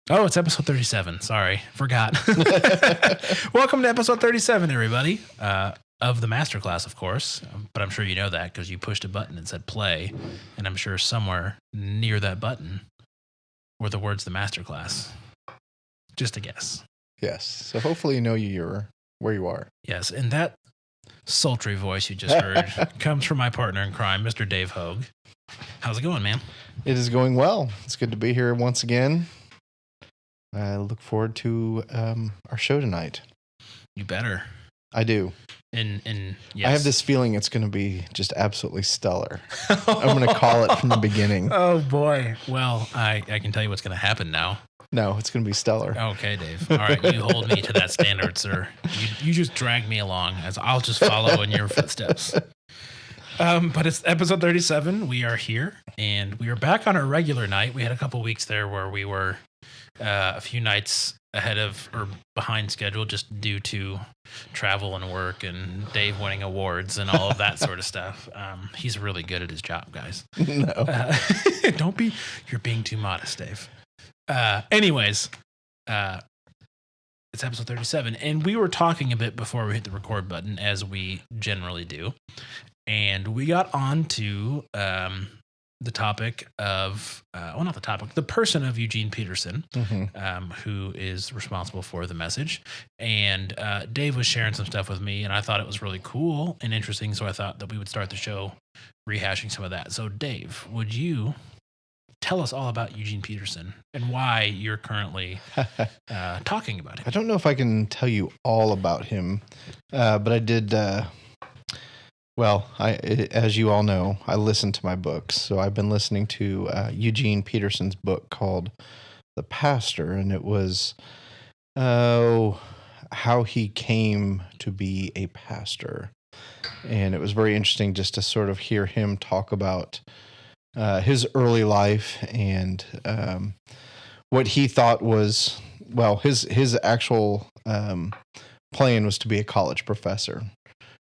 Oh, it's episode 37. Sorry, forgot. Welcome to episode 37, everybody, of the masterclass, of course. But I'm sure you know that because you pushed a button and said play. And I'm sure somewhere near that button were the words the masterclass. Just a guess. Yes. So hopefully you know you're where you are. Yes. And that sultry voice you just heard comes from my partner in crime, Mr. Dave Hogue. How's it going, man? It is going well. It's good to be here once again. I look forward to our show tonight. You better. I do. And yes. I have this feeling it's going to be just absolutely stellar. I'm going to call it from the beginning. Oh, boy. Well, I can tell you what's going to happen now. No, it's going to be stellar. Okay, Dave. All right, you hold me to that standard, sir. You just drag me along as I'll just follow in your footsteps. But it's episode 37. We are here, and we are back on our regular night. We had a couple weeks there where we were a few nights ahead of or behind schedule just due to travel and work and Dave winning awards and all of that sort of stuff. He's really good at his job, guys. No. You're being too modest, Dave. Anyways, it's episode 37, and we were talking a bit before we hit the record button, as we generally do, and we got on to the topic of, the person of Eugene Peterson, who is responsible for the message. And Dave was sharing some stuff with me, and I thought it was really cool and interesting, so I thought that we would start the show rehashing some of that. So, Dave, would you tell us all about Eugene Peterson and why you're currently talking about him? I don't know if I can tell you all about him, but I did... as you all know, I listen to my books. So I've been listening to Eugene Peterson's book called The Pastor, and it was how he came to be a pastor. And it was very interesting just to sort of hear him talk about his early life and what he thought was, his actual plan was to be a college professor.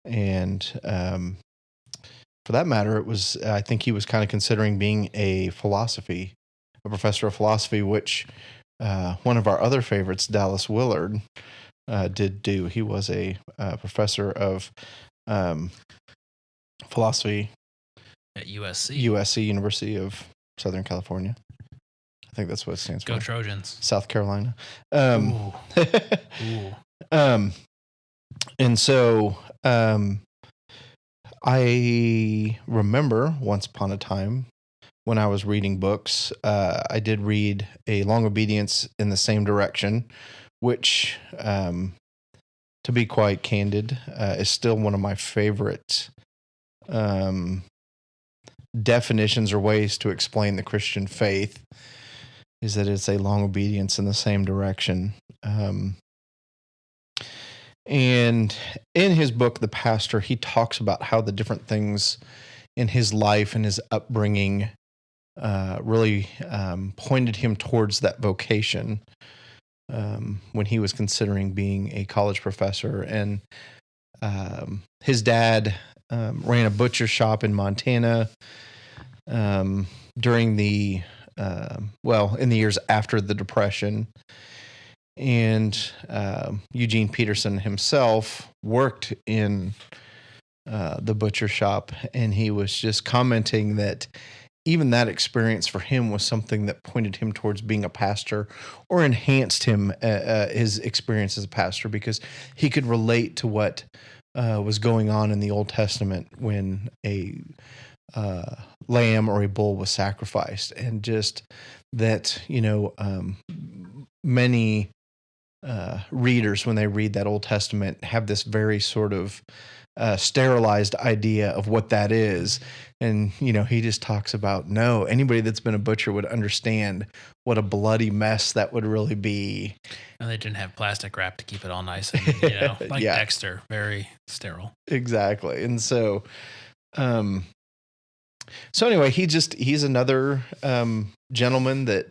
And for that matter, I think he was kind of considering being a professor of philosophy, which one of our other favorites, Dallas Willard, did do. He was a professor of philosophy at USC, University of Southern California. I think that's what it stands for. Go Trojans. South Carolina. Ooh. And so I remember once upon a time when I was reading books, I did read A Long Obedience in the Same Direction, which, to be quite candid, is still one of my favorite definitions or ways to explain the Christian faith, is that it's a long obedience in the same direction. And in his book, The Pastor, he talks about how the different things in his life and his upbringing really pointed him towards that vocation when he was considering being a college professor. And his dad ran a butcher shop in Montana during the, in the years after the Depression. And Eugene Peterson himself worked in the butcher shop, and he was just commenting that even that experience for him was something that pointed him towards being a pastor or enhanced his experience as a pastor, because he could relate to what was going on in the Old Testament when a lamb or a bull was sacrificed, and just that, many readers, when they read that Old Testament, have this very sort of sterilized idea of what that is. And, he just talks about, no, anybody that's been a butcher would understand what a bloody mess that would really be. And they didn't have plastic wrap to keep it all nice and, like yeah. Dexter, very sterile. Exactly. And so anyway, he's another gentleman that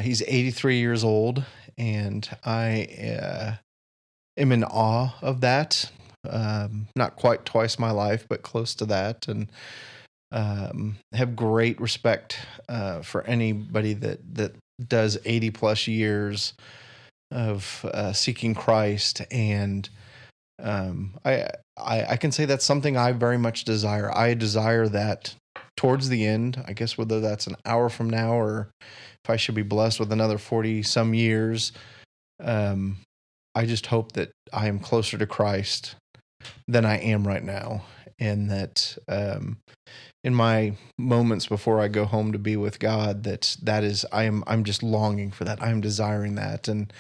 he's 83 years old. And I am in awe of that. Not quite twice my life, but close to that. And have great respect for anybody that does 80 plus years of seeking Christ, and I can say that's something I very much desire. I desire that towards the end, I guess, whether that's an hour from now or if I should be blessed with another 40 some years. I just hope that I am closer to Christ than I am right now, and that in my moments before I go home to be with God, that is I'm just longing for that. I'm desiring that, and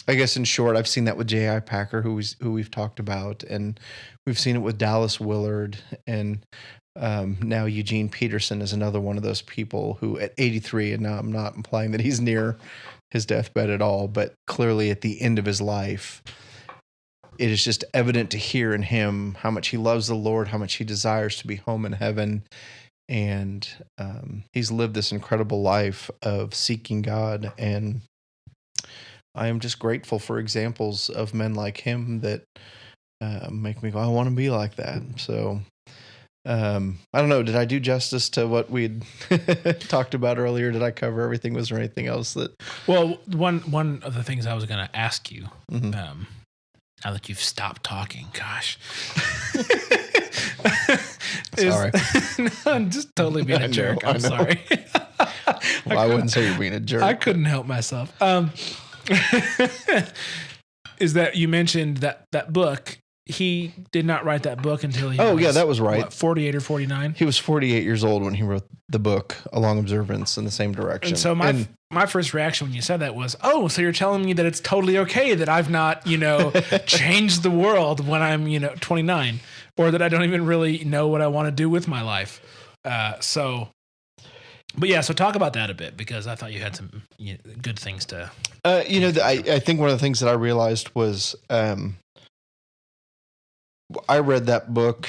I guess in short, I've seen that with J.I. Packer, who we've talked about, and we've seen it with Dallas Willard, and now Eugene Peterson is another one of those people who at 83, and now I'm not implying that he's near his deathbed at all, but clearly at the end of his life, it is just evident to hear in him how much he loves the Lord, how much he desires to be home in heaven, and he's lived this incredible life of seeking God, and I am just grateful for examples of men like him that make me go, I want to be like that. So I don't know. Did I do justice to what we'd talked about earlier? Did I cover everything? Was there anything else that? Well, one of the things I was going to ask you, Mm-hmm. now that you've stopped talking, gosh. Sorry. No, I'm just totally being a jerk. I'm sorry. Well, I wouldn't say you're being a jerk. I couldn't help myself. Is that you mentioned that book? He did not write that book until he was, that was right. 48 or 49? He was 48 years old when he wrote the book, A Long Observance in the Same Direction. And so my first reaction when you said that was, oh, so you're telling me that it's totally okay that I've not, changed the world when I'm, 29, or that I don't even really know what I want to do with my life. So talk about that a bit, because I thought you had some good things to. I think one of the things that I realized was I read that book,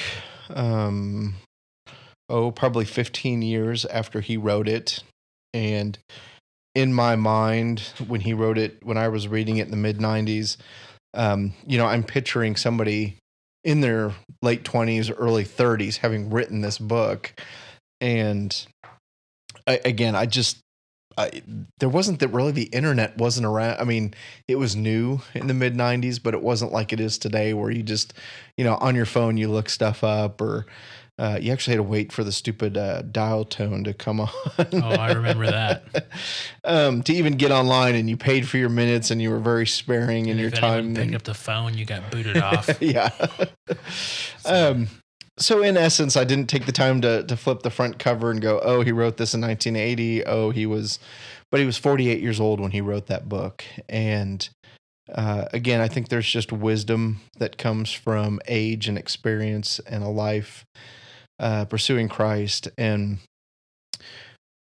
probably 15 years after he wrote it. And in my mind, when he wrote it, when I was reading it in the mid 90s, I'm picturing somebody in their late 20s, early 30s having written this book. And there wasn't that really, the internet wasn't around. I mean, it was new in the mid 90s, but it wasn't like it is today where you just, on your phone, you look stuff up, or you actually had to wait for the stupid dial tone to come on. Oh, I remember that. To even get online, and you paid for your minutes, and you were very sparing in your time. Pick up the phone, you got booted off. Yeah. So in essence, I didn't take the time to flip the front cover and go, oh, he wrote this in 1980. But he was 48 years old when he wrote that book. And again, I think there's just wisdom that comes from age and experience and a life pursuing Christ. And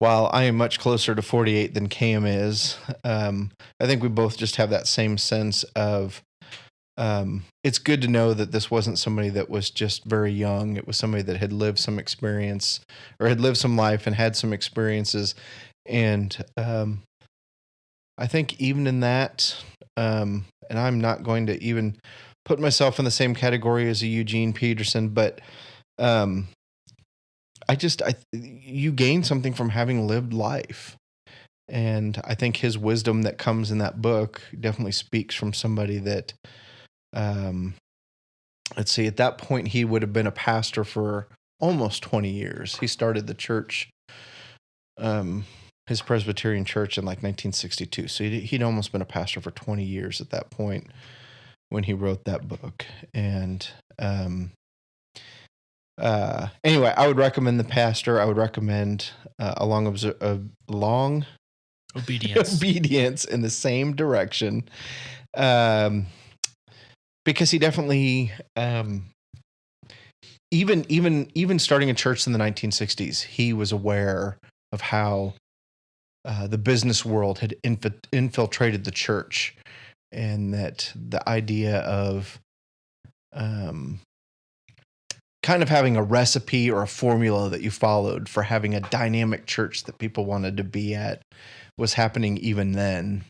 while I am much closer to 48 than Cam is, I think we both just have that same sense of, it's good to know that this wasn't somebody that was just very young. It was somebody that had lived some experience, or had lived some life and had some experiences. And I think even in that, and I'm not going to even put myself in the same category as a Eugene Peterson, but you gain something from having lived life. And I think his wisdom that comes in that book definitely speaks from somebody that, let's see, at that point, he would have been a pastor for almost 20 years. He started the church, his Presbyterian church, in like 1962. So he'd almost been a pastor for 20 years at that point when he wrote that book. And anyway, I would recommend The Pastor. I would recommend a long obedience in the same direction. Because he definitely, even starting a church in the 1960s, he was aware of how the business world had infiltrated the church, and that the idea of kind of having a recipe or a formula that you followed for having a dynamic church that people wanted to be at was happening even then.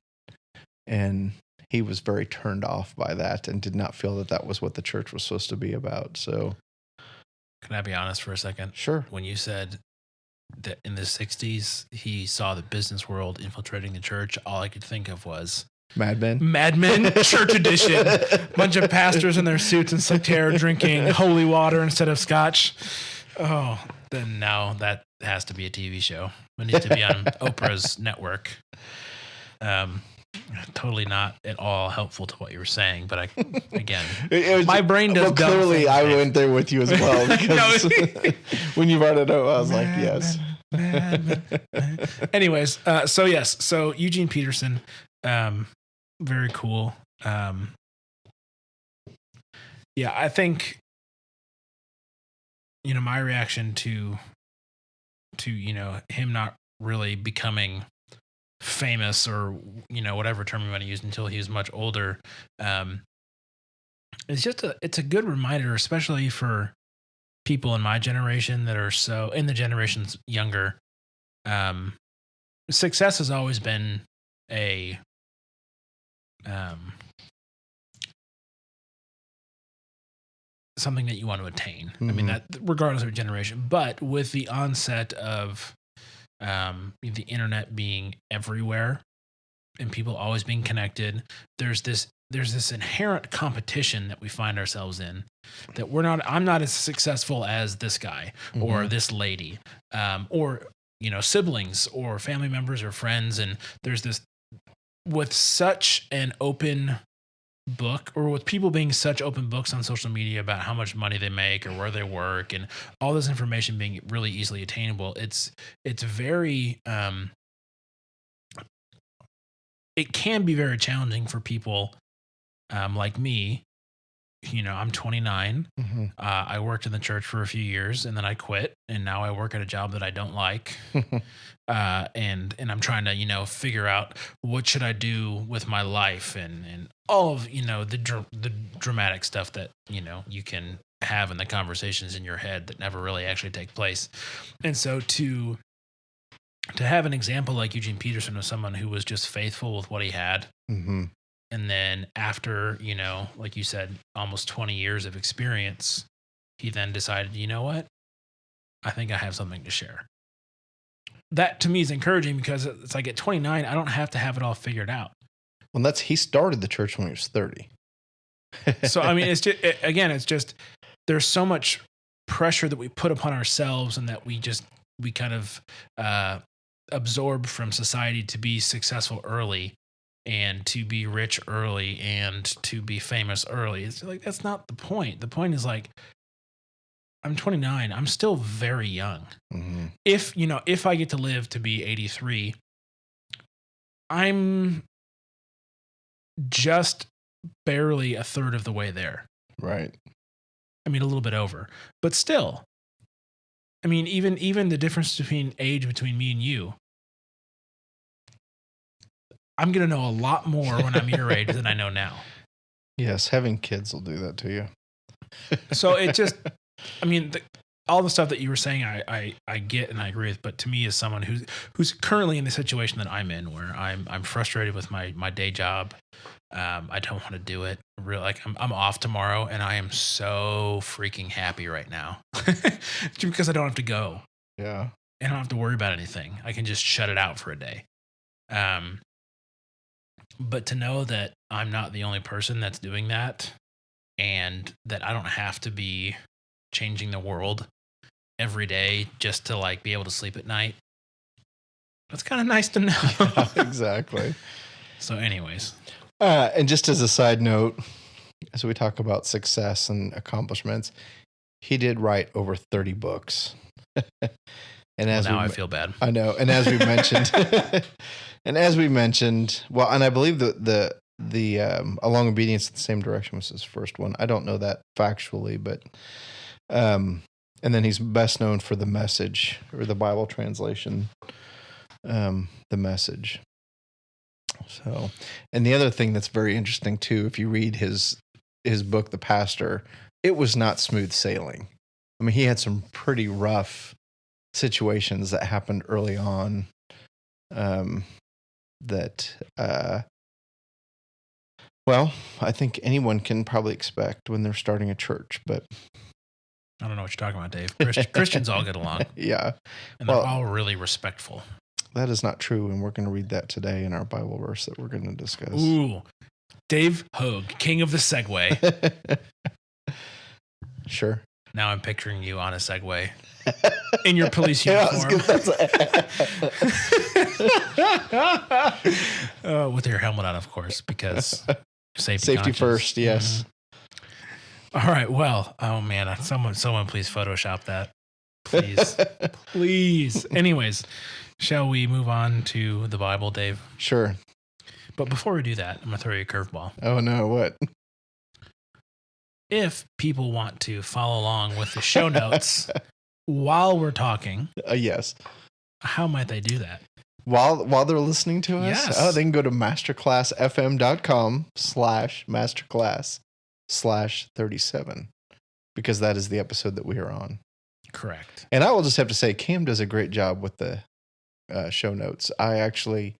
And he was very turned off by that and did not feel that was what the church was supposed to be about. So, can I be honest for a second? Sure. When you said that in the 60s, he saw the business world infiltrating the church, all I could think of was Mad Men. Mad Men Church Edition. Bunch of pastors in their suits and slick hair drinking holy water instead of scotch. Oh, then now that has to be a TV show. It needs to be on Oprah's network. Totally not at all helpful to what you were saying, but my brain does. Well, clearly, I went there with you as well because when you brought it up, I was like, yes. Anyways, so Eugene Peterson, very cool. I think my reaction to him not really becoming famous or whatever term you want to use until he was much older, it's a good reminder, especially for people in my generation that are so in the generations younger. Success has always been a something that you want to attain. I mean, that regardless of generation, but with the onset of the internet being everywhere and people always being connected, there's this inherent competition that we find ourselves in, that I'm not as successful as this guy or this lady, or siblings or family members or friends. And there's this, with such an open book, or with people being such open books on social media about how much money they make or where they work and all this information being really easily attainable, it's very it can be very challenging for people like me. I'm 29. I worked in the church for a few years and then I quit, and now I work at a job that I don't like. And I'm trying to, figure out what should I do with my life and all of, the dramatic stuff that, you can have in the conversations in your head that never really actually take place. And so to have an example like Eugene Peterson of someone who was just faithful with what he had. And then after, like you said, almost 20 years of experience, he then decided, you know what? I think I have something to share. That to me is encouraging, because it's like at 29, I don't have to have it all figured out. Well, he started the church when he was 30. So, I mean, it's just, there's so much pressure that we put upon ourselves, and that we kind of absorb from society to be successful early, and to be rich early, and to be famous early. It's like, that's not the point. The point is, like, I'm 29. I'm still very young. If I get to live to be 83, I'm just barely a third of the way there. Right. I mean, a little bit over, but still. I mean, even the difference between age between me and you, I'm going to know a lot more when I'm your age than I know now. Yes, having kids will do that to you. So it just, I mean, all the stuff that you were saying, I get and I agree with. But to me, as someone who's currently in the situation that I'm in, where I'm frustrated with my day job, I don't want to do it. Really, like I'm off tomorrow, and I am so freaking happy right now because I don't have to go. Yeah, I don't have to worry about anything. I can just shut it out for a day. But to know that I'm not the only person that's doing that, and that I don't have to be changing the world every day just to like be able to sleep at night, that's kind of nice to know. Yeah, exactly. So anyways. And just as a side note, as we talk about success and accomplishments, he did write over 30 books. And I feel bad. I know. And as we mentioned, well, and I believe the A Long Obedience in the Same Direction was his first one. I don't know that factually, but and then he's best known for The Message, or the Bible translation, The Message. So, and the other thing that's very interesting too, if you read his book, The Pastor, it was not smooth sailing. I mean, he had some pretty rough situations that happened early on, well, I think anyone can probably expect when they're starting a church, but I don't know what you're talking about, Dave. Christians all get along, Yeah, and they're Well- all really respectful. that is not true, and we're going to read that today in our Bible verse that we're going to discuss. Ooh, Dave Hogue, king of the Segway. Sure. Now I'm picturing you on a Segway in your police Yeah, I uniform. was gonna- With your helmet on, of course, because Safety conscious. first, yes. All right. Well, oh man, someone please Photoshop that. Please. Please. Anyways, shall we move on to the Bible, Dave? Sure. But before we do that, I'm going to throw you a curveball. Oh no, what? If people want to follow along with the show notes while we're talking, Yes. how might they do that? While they're listening to us, Yes. they can go to masterclassfm.com/masterclass/37 because that is the episode that we are on. Correct. And I will just have to say, Cam does a great job with the show notes. I actually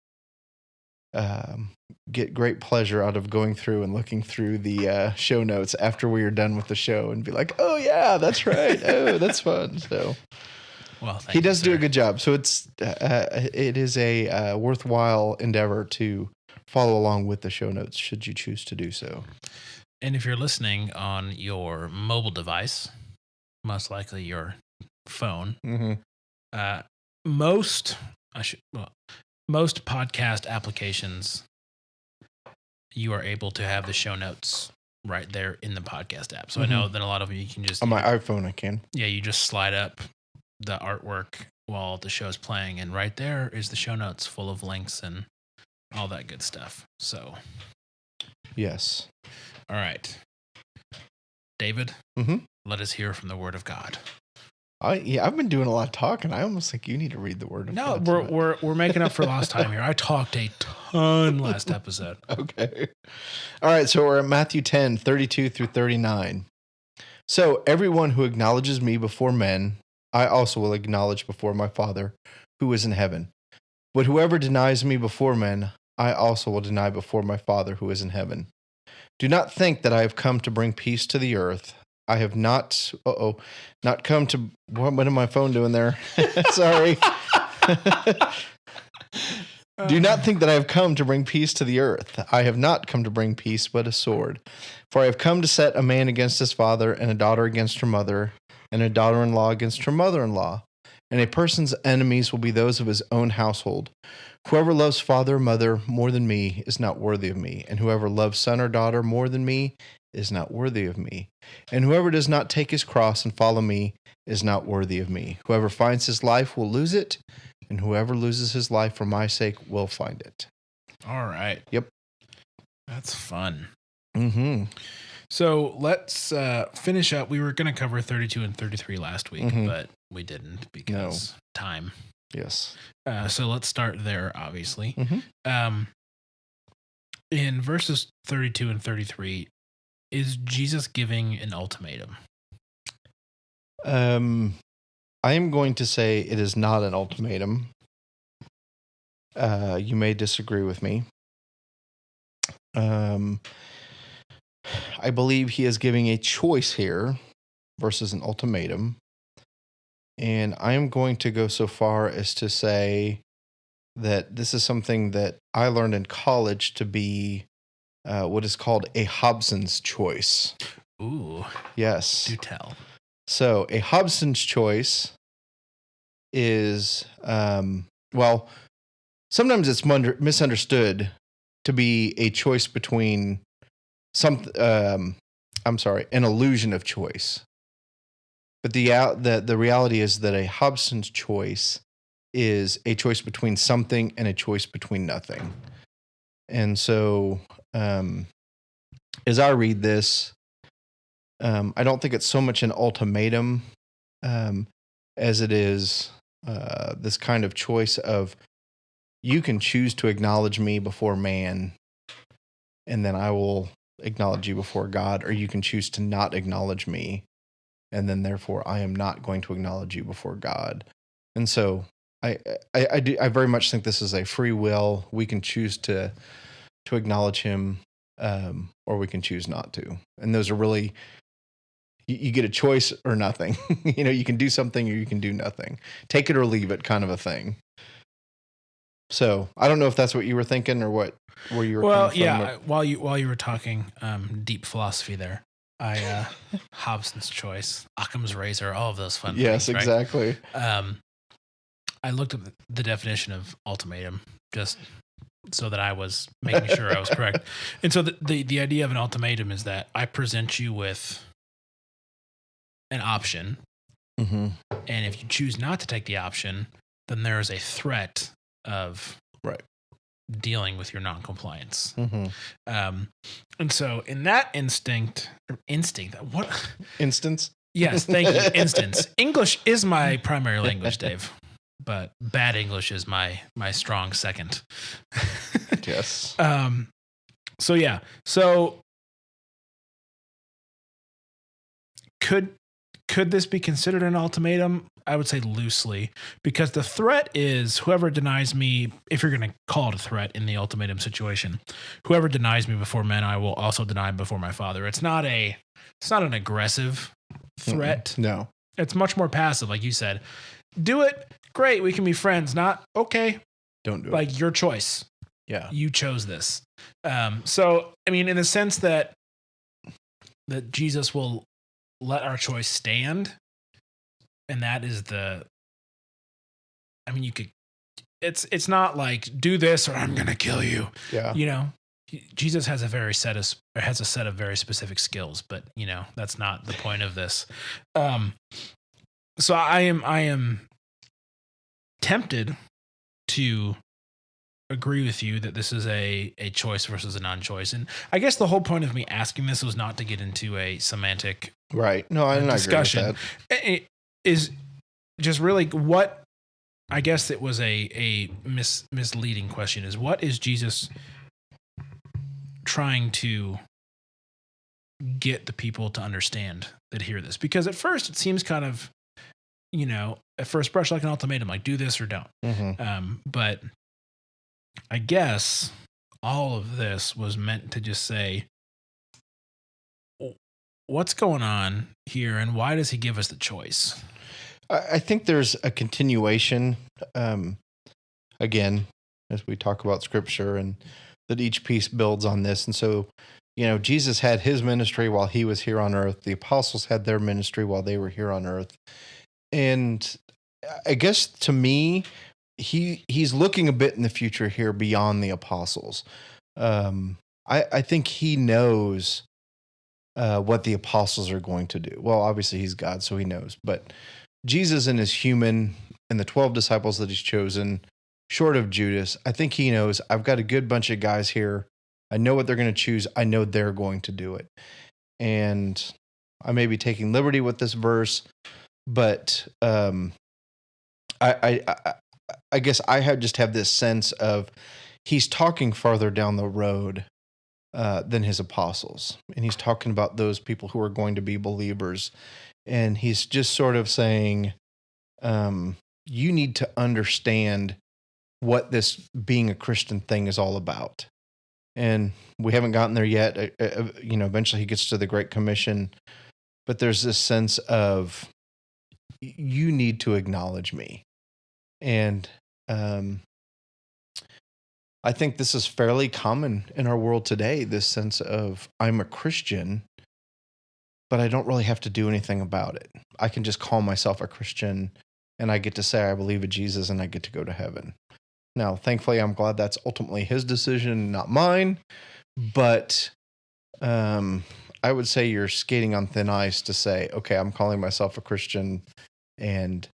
get great pleasure out of going through and looking through the show notes after we are done with the show and be like, oh yeah, that's right. Oh, that's fun. So Well, he does do a good job. So it is a worthwhile endeavor to follow along with the show notes should you choose to do so. And if you're listening on your mobile device, most likely your phone, Mm-hmm. most podcast applications, you are able to have the show notes right there in the podcast app. So I know that a lot of you can just On my iPhone, I can. you just slide up the artwork while the show's playing, and right there is the show notes full of links and all that good stuff. So, Yes. all right, David, Mhm. let us hear from the Word of God. I've been doing a lot of talking. I almost think you need to read the word of No, God. we're making up for lost time here. I talked a ton last episode. Okay. All right. So we're at Matthew 10:32 through 39. So everyone who acknowledges me before men, I also will acknowledge before my Father who is in heaven. But whoever denies me before men, I also will deny before my Father who is in heaven. Do not think that I have come to bring peace to the earth. I have not come to, what am my phone doing there? Sorry. Do not think that I have come to bring peace to the earth. I have not come to bring peace, but a sword. For I have come to set a man against his father, and a daughter against her mother, and a daughter-in-law against her mother-in-law. And a person's enemies will be those of his own household. Whoever loves father or mother more than me is not worthy of me, and whoever loves son or daughter more than me is not worthy of me. And whoever does not take his cross and follow me is not worthy of me. Whoever finds his life will lose it, and whoever loses his life for my sake will find it. All right. Yep. That's fun. Mm-hmm. So let's finish up. We were going to cover 32 and 33 last week, but we didn't because time. Yes. So let's start there, obviously. Mm-hmm. In verses 32 and 33, is Jesus giving an ultimatum? I am going to say it is not an ultimatum. You may disagree with me. I believe he is giving a choice here versus an ultimatum. And I am going to go so far as to say that this is something that I learned in college to be what is called a Hobson's choice. Ooh. Yes. Do tell. So a Hobson's choice is, sometimes it's misunderstood to be a choice between an illusion of choice. But the reality is that a Hobson's choice is a choice between something and a choice between nothing. And so, as I read this, I don't think it's so much an ultimatum as it is this kind of choice of you can choose to acknowledge me before man, and then I will acknowledge you before God, or you can choose to not acknowledge me, and then therefore I am not going to acknowledge you before God. And so I very much think this is a free will. We can choose to acknowledge him, or we can choose not to. And those are really, You get a choice or nothing. You can do something or you can do nothing. Take it or leave it, kind of a thing. So I don't know if that's what you were thinking or where you were. Well, coming from. yeah. While you were talking deep philosophy there, I Hobson's choice, Occam's razor, all of those fun. Yes, things, exactly. Right? I looked up the definition of ultimatum just so that I was making sure I was correct. And so the idea of an ultimatum is that I present you with an option, mm-hmm. and if you choose not to take the option, then there is a threat of dealing with your noncompliance. Mm-hmm. And so in that instinct, what instance? Yes, thank you. Instance. English is my primary language, Dave, but bad English is my strong second. Yes. So yeah. So could this be considered an ultimatum? I would say loosely, because the threat is whoever denies me, if you're going to call it a threat in the ultimatum situation, whoever denies me before men, I will also deny before my Father. It's not an aggressive threat. No. It's much more passive, like you said. Do it. Great. We can be friends. Not okay. Don't do it. Like your choice. Yeah. You chose this. So, I mean, in the sense that Jesus will let our choice stand. And that is you could, it's not like do this or I'm going to kill you. Yeah. Jesus has a set of very specific skills, but that's not the point of this. So I am tempted to agree with you that this is a choice versus a non-choice. And I guess the whole point of me asking this was not to get into a semantic discussion. It is just really what I guess it was a misleading question is what is Jesus trying to get the people to understand that hear this? Because at first it seems kind of, at first brush like an ultimatum, like do this or don't. Mm-hmm. But I guess all of this was meant to just say, what's going on here and why does he give us the choice? I think there's a continuation, again, as we talk about scripture and that each piece builds on this. And so, Jesus had his ministry while he was here on earth. The apostles had their ministry while they were here on earth. And I guess to me, he's looking a bit in the future here beyond the apostles. I think he knows what the apostles are going to do. Well, obviously he's God, so he knows. But Jesus and his human and the 12 disciples that he's chosen, short of Judas, I think he knows I've got a good bunch of guys here. I know what they're going to choose. I know they're going to do it. And I may be taking liberty with this verse, but I guess I just have this sense of he's talking farther down the road than his apostles. And he's talking about those people who are going to be believers. And he's just sort of saying, you need to understand what this being a Christian thing is all about. And we haven't gotten there yet. Eventually he gets to the Great Commission. But there's this sense of, you need to acknowledge me. And I think this is fairly common in our world today, this sense of I'm a Christian, but I don't really have to do anything about it. I can just call myself a Christian and I get to say I believe in Jesus and I get to go to heaven. Now, thankfully, I'm glad that's ultimately his decision, not mine. But I would say you're skating on thin ice to say, okay, I'm calling myself a Christian and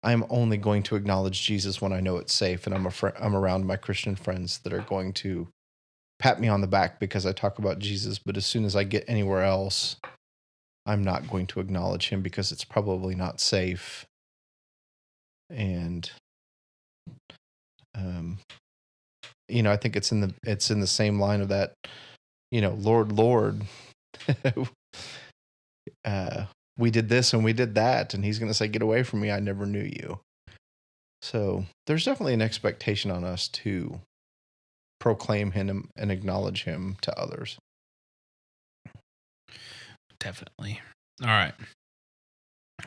I'm only going to acknowledge Jesus when I know it's safe and I'm around my Christian friends that are going to pat me on the back because I talk about Jesus. But as soon as I get anywhere else, I'm not going to acknowledge him because it's probably not safe. And I think it's in the same line of that, Lord, Lord, we did this and we did that. And he's going to say, get away from me. I never knew you. So there's definitely an expectation on us to proclaim him and acknowledge him to others. Definitely. All right.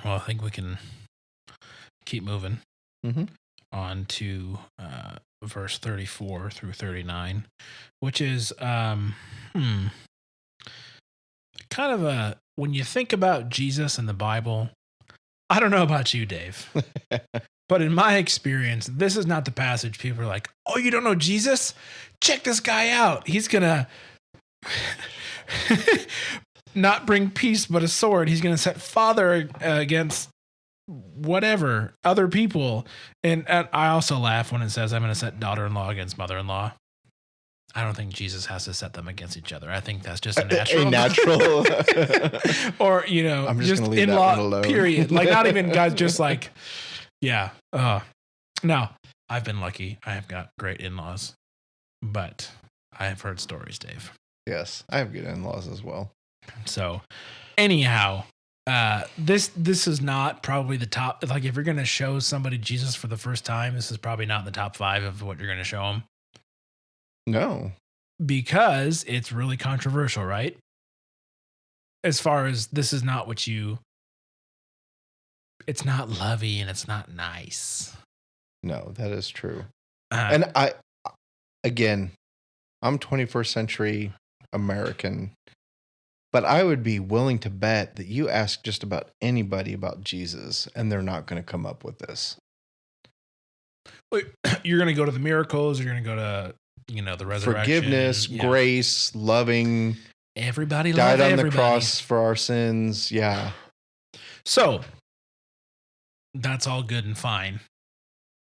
Well, I think we can keep moving Mm-hmm. on to verse 34 through 39, which is kind of a, when you think about Jesus in the Bible, I don't know about you, Dave, but in my experience, this is not the passage people are like, oh, you don't know Jesus? Check this guy out. He's going to not bring peace but a sword. He's going to set father against whatever, other people. And I also laugh when it says, I'm going to set daughter-in-law against mother-in-law. I don't think Jesus has to set them against each other. I think that's just a natural. A natural. Or, you know, I'm just gonna leave that in-law, one alone. period. Like, not even guys, just like, yeah. Now, I've been lucky. I have got great in-laws. But I have heard stories, Dave. Yes, I have good in-laws as well. So, anyhow, this is not probably the top. Like, if you're going to show somebody Jesus for the first time, this is probably not in the top 5 of what you're going to show them. No. Because it's really controversial, right? As far as this is not what you... It's not lovey and it's not nice. No, that is true. And I'm 21st century American, but I would be willing to bet that you ask just about anybody about Jesus and they're not going to come up with this. You're going to go to the miracles. You're going to go to, you know, the resurrection. Forgiveness, grace, loving. Everybody died on everybody. The cross for our sins. Yeah. So that's all good and fine.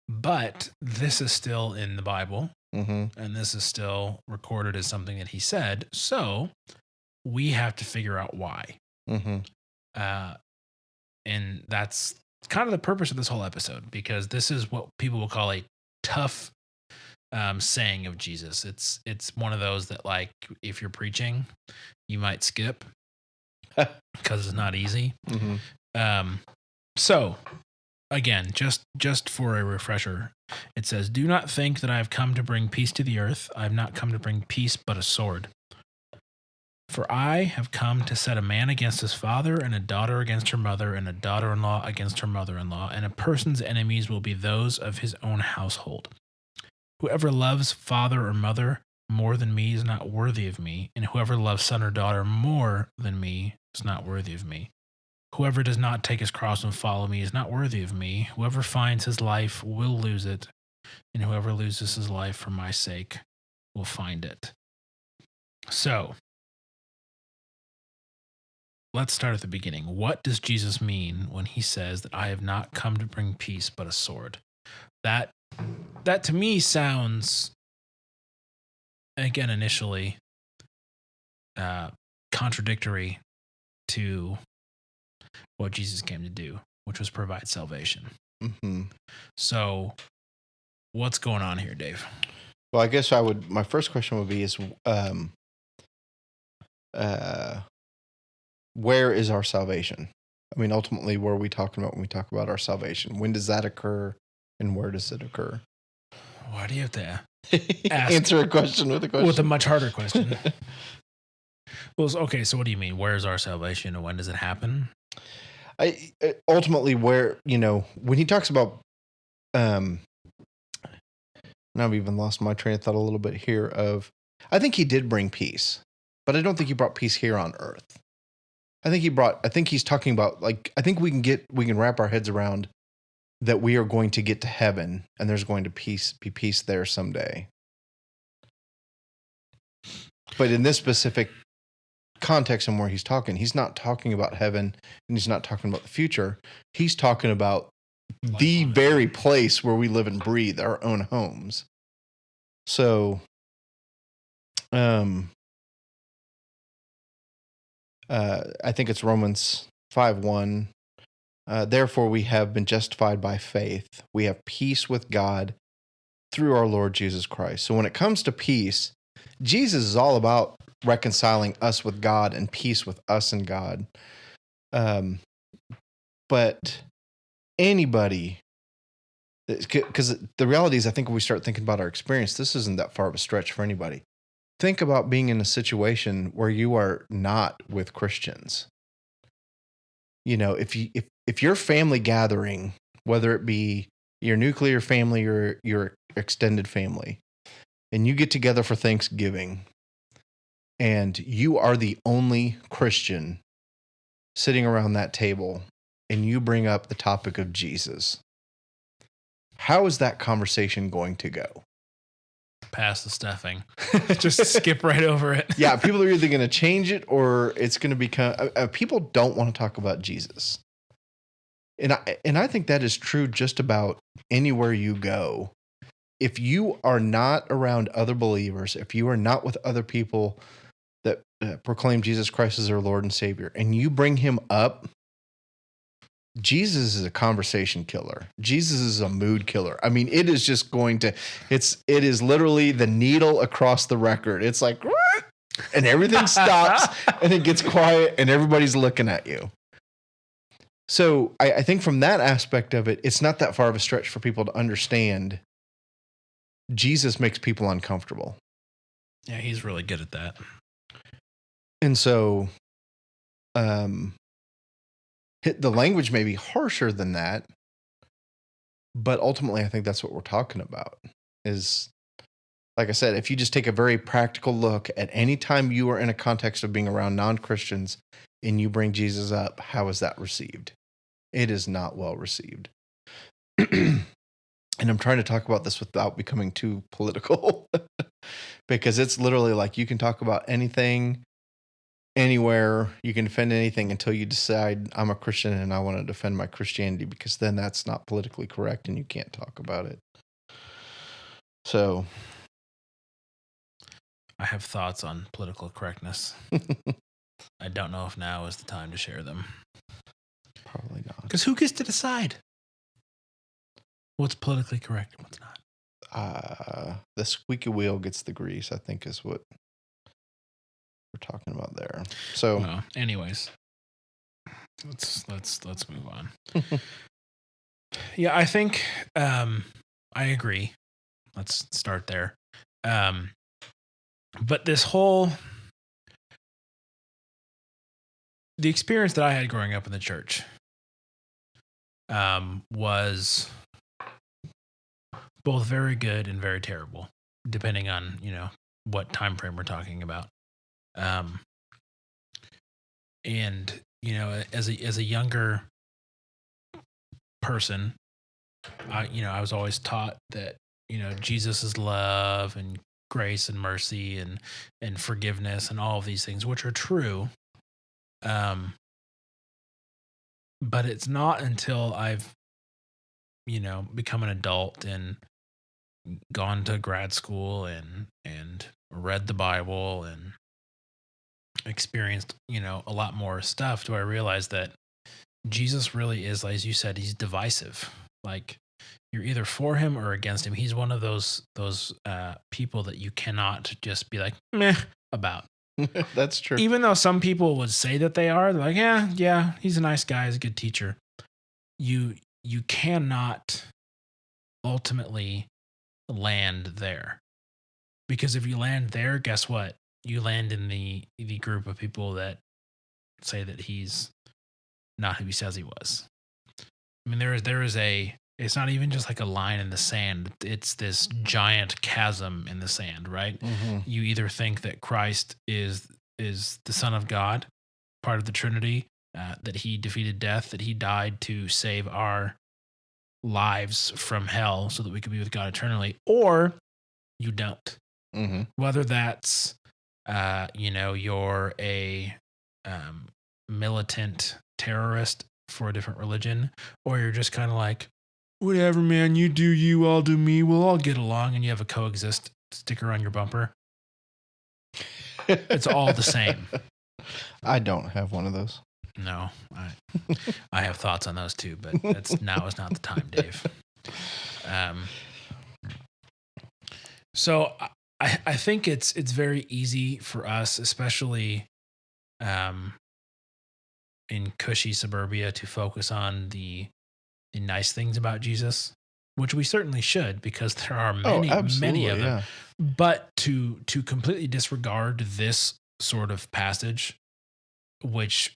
But this is still in the Bible. Mm-hmm. And this is still recorded as something that he said. So we have to figure out why. Mm-hmm. And that's kind of the purpose of this whole episode, because this is what people will call a tough saying of Jesus. It's one of those that, like, if you're preaching, you might skip because it's not easy. Mm-hmm. So again, just for a refresher, it says, "Do not think that I have come to bring peace to the earth. I have not come to bring peace, but a sword. For I have come to set a man against his father, and a daughter against her mother, and a daughter-in-law against her mother-in-law, and a person's enemies will be those of his own household. Whoever loves father or mother more than me is not worthy of me, and whoever loves son or daughter more than me is not worthy of me. Whoever does not take his cross and follow me is not worthy of me. Whoever finds his life will lose it, and whoever loses his life for my sake will find it." So, let's start at the beginning. What does Jesus mean when he says that I have not come to bring peace but a sword? That to me sounds, again, initially contradictory to what Jesus came to do, which was provide salvation. Mm-hmm. So what's going on here, Dave? Well, I guess my first question would be where is our salvation? I mean, ultimately, what are we talking about when we talk about our salvation? When does that occur, and where does it occur? Why do you have to answer a question with a question? With a much harder question. Well, okay, so what do you mean? Where's our salvation, and when does it happen? Ultimately, where, when he talks about, now I've even lost my train of thought a little bit here I think he did bring peace, but I don't think he brought peace here on earth. I think he's talking about, like, I think we can wrap our heads around that we are going to get to heaven and there's going to be peace there someday. But in this specific context and where he's not talking about heaven, and he's not talking about the future. He's talking about the very place where we live and breathe, our own homes. So, I think it's Romans 5:1. Therefore, we have been justified by faith. We have peace with God through our Lord Jesus Christ. So when it comes to peace, Jesus is all about reconciling us with God and peace with us and God. But anybody, because the reality is, I think when we start thinking about our experience, this isn't that far of a stretch for anybody. Think about being in a situation where you are not with Christians. if your family gathering, whether it be your nuclear family or your extended family, and you get together for Thanksgiving and you are the only Christian sitting around that table and you bring up the topic of Jesus, how is that conversation going to go? Pass the stuffing. Just skip right over it. Yeah, people are either going to change it or it's going to become... people don't want to talk about Jesus. And I think that is true just about anywhere you go. If you are not around other believers, if you are not with other people that proclaim Jesus Christ as their Lord and Savior, and you bring him up, Jesus is a conversation killer. Jesus is a mood killer. I mean, it is just going to, it is literally the needle across the record. It's like, and everything stops and it gets quiet and everybody's looking at you. So I think from that aspect of it, it's not that far of a stretch for people to understand Jesus makes people uncomfortable. Yeah, he's really good at that. And so the language may be harsher than that, but ultimately I think that's what we're talking about is, like I said, if you just take a very practical look at any time you are in a context of being around non-Christians and you bring Jesus up, how is that received? It is not well received. And I'm trying to talk about this without becoming too political because it's literally like you can talk about anything, anywhere, you can defend anything until you decide I'm a Christian and I want to defend my Christianity, because then that's not politically correct and you can't talk about it. So I have thoughts on political correctness. I don't know if now is the time to share them. Probably not. Because who gets to decide what's politically correct and what's not? The squeaky wheel gets the grease, I think, is what we're talking about there. So, well, anyways, let's move on. Yeah, I think I agree. Let's start there. But this whole the experience that I had growing up in the church was both very good and very terrible, depending on, what time frame we're talking about. And, as a younger person, I was always taught that, Jesus is love and grace and mercy and forgiveness and all of these things, which are true. But it's not until I've, become an adult and gone to grad school and read the Bible and experienced, a lot more stuff, do I realize that Jesus really is, as you said, he's divisive. Like, you're either for him or against him. He's one of those people that you cannot just be like, meh, about. That's true. Even though some people would say that they are, they're like, yeah, he's a nice guy, he's a good teacher. You cannot ultimately land there. Because if you land there, guess what? You land in the group of people that say that he's not who he says he was. I mean, there is it's not even just like a line in the sand. It's this giant chasm in the sand, right? Mm-hmm. You either think that Christ is the Son of God, part of the Trinity, that he defeated death, that he died to save our lives from hell so that we could be with God eternally, or you don't. Mm-hmm. Whether that's, you're a militant terrorist for a different religion, or you're just kind of like, whatever, man, you do you, I'll do me, we'll all get along, and you have a coexist sticker on your bumper. It's all the same. I don't have one of those. No, I have thoughts on those too, but now is not the time, Dave. So I think it's very easy for us, especially in cushy suburbia, to focus on the nice things about Jesus, which we certainly should, because there are many of them. Yeah. But to completely disregard this sort of passage, which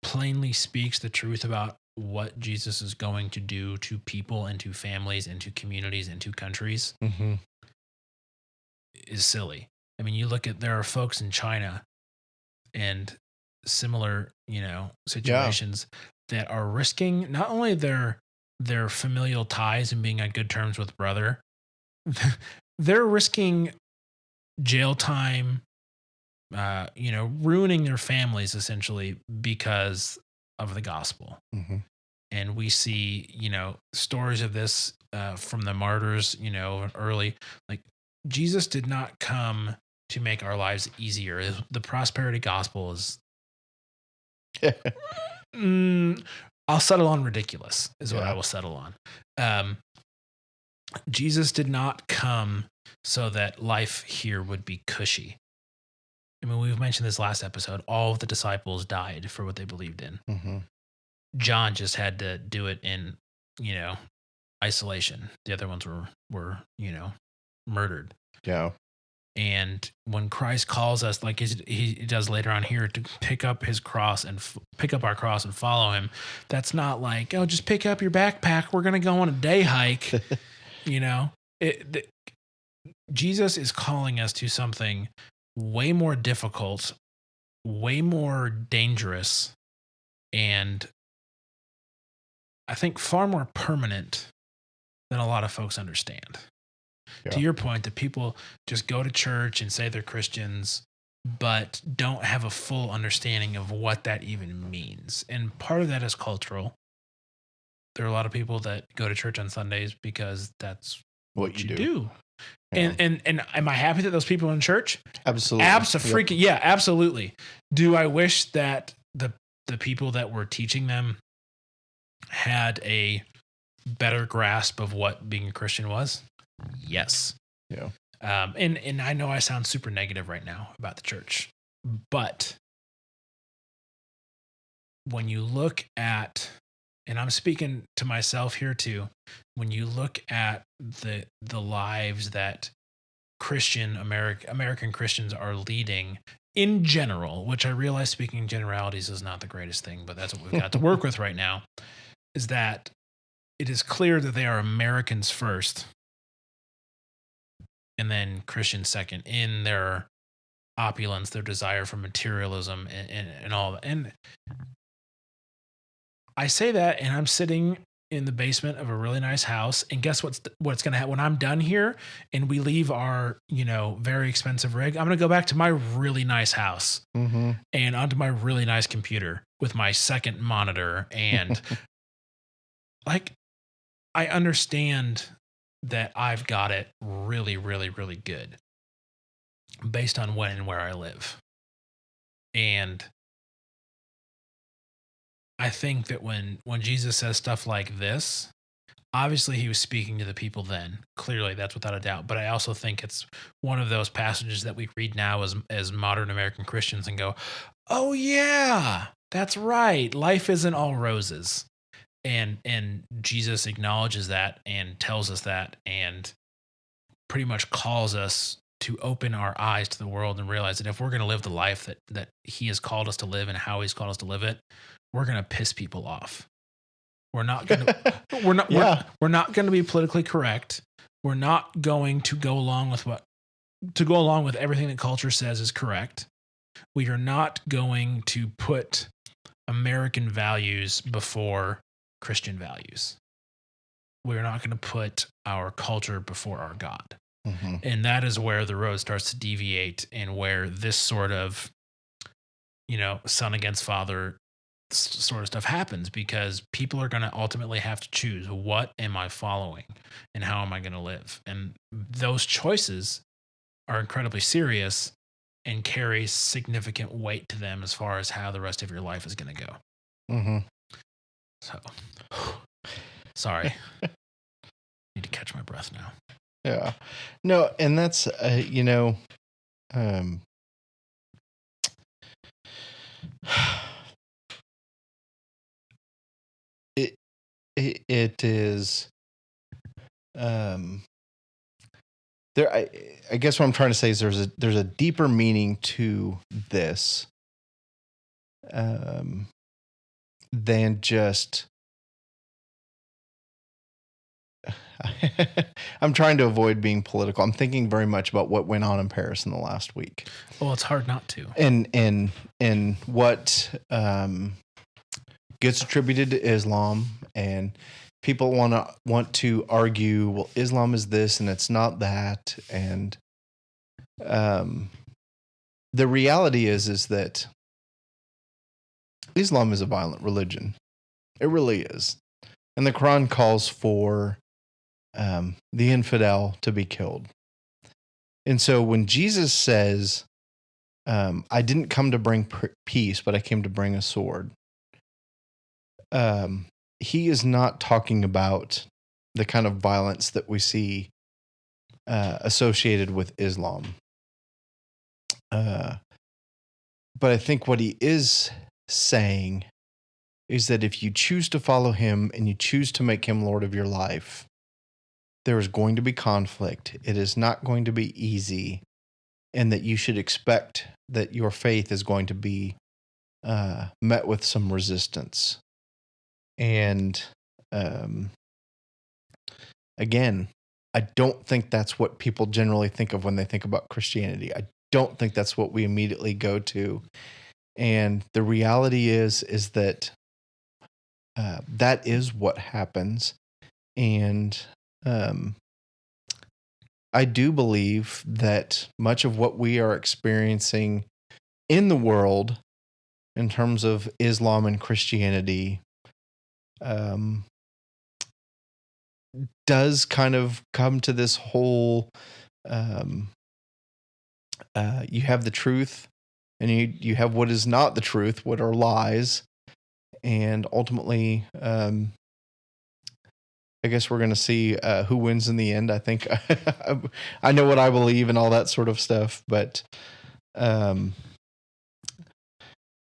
plainly speaks the truth about what Jesus is going to do to people and to families and to communities and to countries Mm-hmm. is silly. I mean, you look at, there are folks in China and similar, situations that are risking not only their familial ties and being on good terms with brother, they're risking jail time, ruining their families essentially because of the gospel. Mm-hmm. And we see, stories of this from the martyrs, early. Like, Jesus did not come to make our lives easier. The prosperity gospel is, I'll settle on ridiculous, is what I will settle on. Jesus did not come so that life here would be cushy. I mean, we've mentioned this last episode. All of the disciples died for what they believed in. Mm-hmm. John just had to do it in, isolation. The other ones were murdered. Yeah. And when Christ calls us, like he does later on here, to pick up his cross and pick up our cross and follow him, that's not like, oh, just pick up your backpack, we're gonna go on a day hike. Jesus is calling us to something way more difficult, way more dangerous, and I think far more permanent than a lot of folks understand. Yeah. To your point, that people just go to church and say they're Christians, but don't have a full understanding of what that even means. And part of that is cultural. There are a lot of people that go to church on Sundays because that's what you do. Yeah. And am I happy that those people are in church? Absolutely. Absolutely. Yep. Yeah, absolutely. Do I wish that the people that were teaching them had a better grasp of what being a Christian was? Yes. Yeah. And I know I sound super negative right now about the church, but when you look at, and I'm speaking to myself here too, when you look at the lives that American Christians are leading in general, which I realize speaking in generalities is not the greatest thing, but that's what we've got to work with right now, is that it is clear that they are Americans first and then Christians second in their opulence, their desire for materialism and all that. And I say that, and I'm sitting in the basement of a really nice house, and guess what's going to happen when I'm done here and we leave our, very expensive rig? I'm going to go back to my really nice house and onto my really nice computer with my second monitor. And like, I understand that I've got it really, really, really good based on when and where I live. And I think that when Jesus says stuff like this, obviously he was speaking to the people then. Clearly, that's without a doubt. But I also think it's one of those passages that we read now as modern American Christians and go, oh yeah, that's right. Life isn't all roses. And Jesus acknowledges that and tells us that and pretty much calls us to open our eyes to the world and realize that if we're going to live the life that he has called us to live and how he's called us to live it, we're going to piss people off. We're not going to we're not going to be politically correct. We're not going to go along with everything that culture says is correct. We are not going to put American values before Christian values. We're not going to put our culture before our God. Mm-hmm. And that is where the road starts to deviate and where this sort of, son against father sort of stuff happens, because people are going to ultimately have to choose, what am I following and how am I going to live? And those choices are incredibly serious and carry significant weight to them as far as how the rest of your life is going to go. Mm-hmm. So, sorry. Need to catch my breath now. Yeah. No, and that's, it is, there, I guess what I'm trying to say is there's a deeper meaning to this. than just. I'm trying to avoid being political. I'm thinking very much about what went on in Paris in the last week. Well, it's hard not to. And what gets attributed to Islam, and people want to argue, well, Islam is this and it's not that, and the reality is that Islam is a violent religion. It really is, and the Quran calls for the infidel to be killed. And so when Jesus says, I didn't come to bring peace, but I came to bring a sword, he is not talking about the kind of violence that we see associated with Islam. But I think what he is saying is that if you choose to follow him and you choose to make him Lord of your life, there is going to be conflict. It is not going to be easy, and that you should expect that your faith is going to be met with some resistance. And again, I don't think that's what people generally think of when they think about Christianity. I don't think that's what we immediately go to. And the reality is that that is what happens. And I do believe that much of what we are experiencing in the world in terms of Islam and Christianity does kind of come to this whole you have the truth and you have what is not the truth, what are lies, and ultimately I guess we're going to see who wins in the end. I think I know what I believe and all that sort of stuff, but I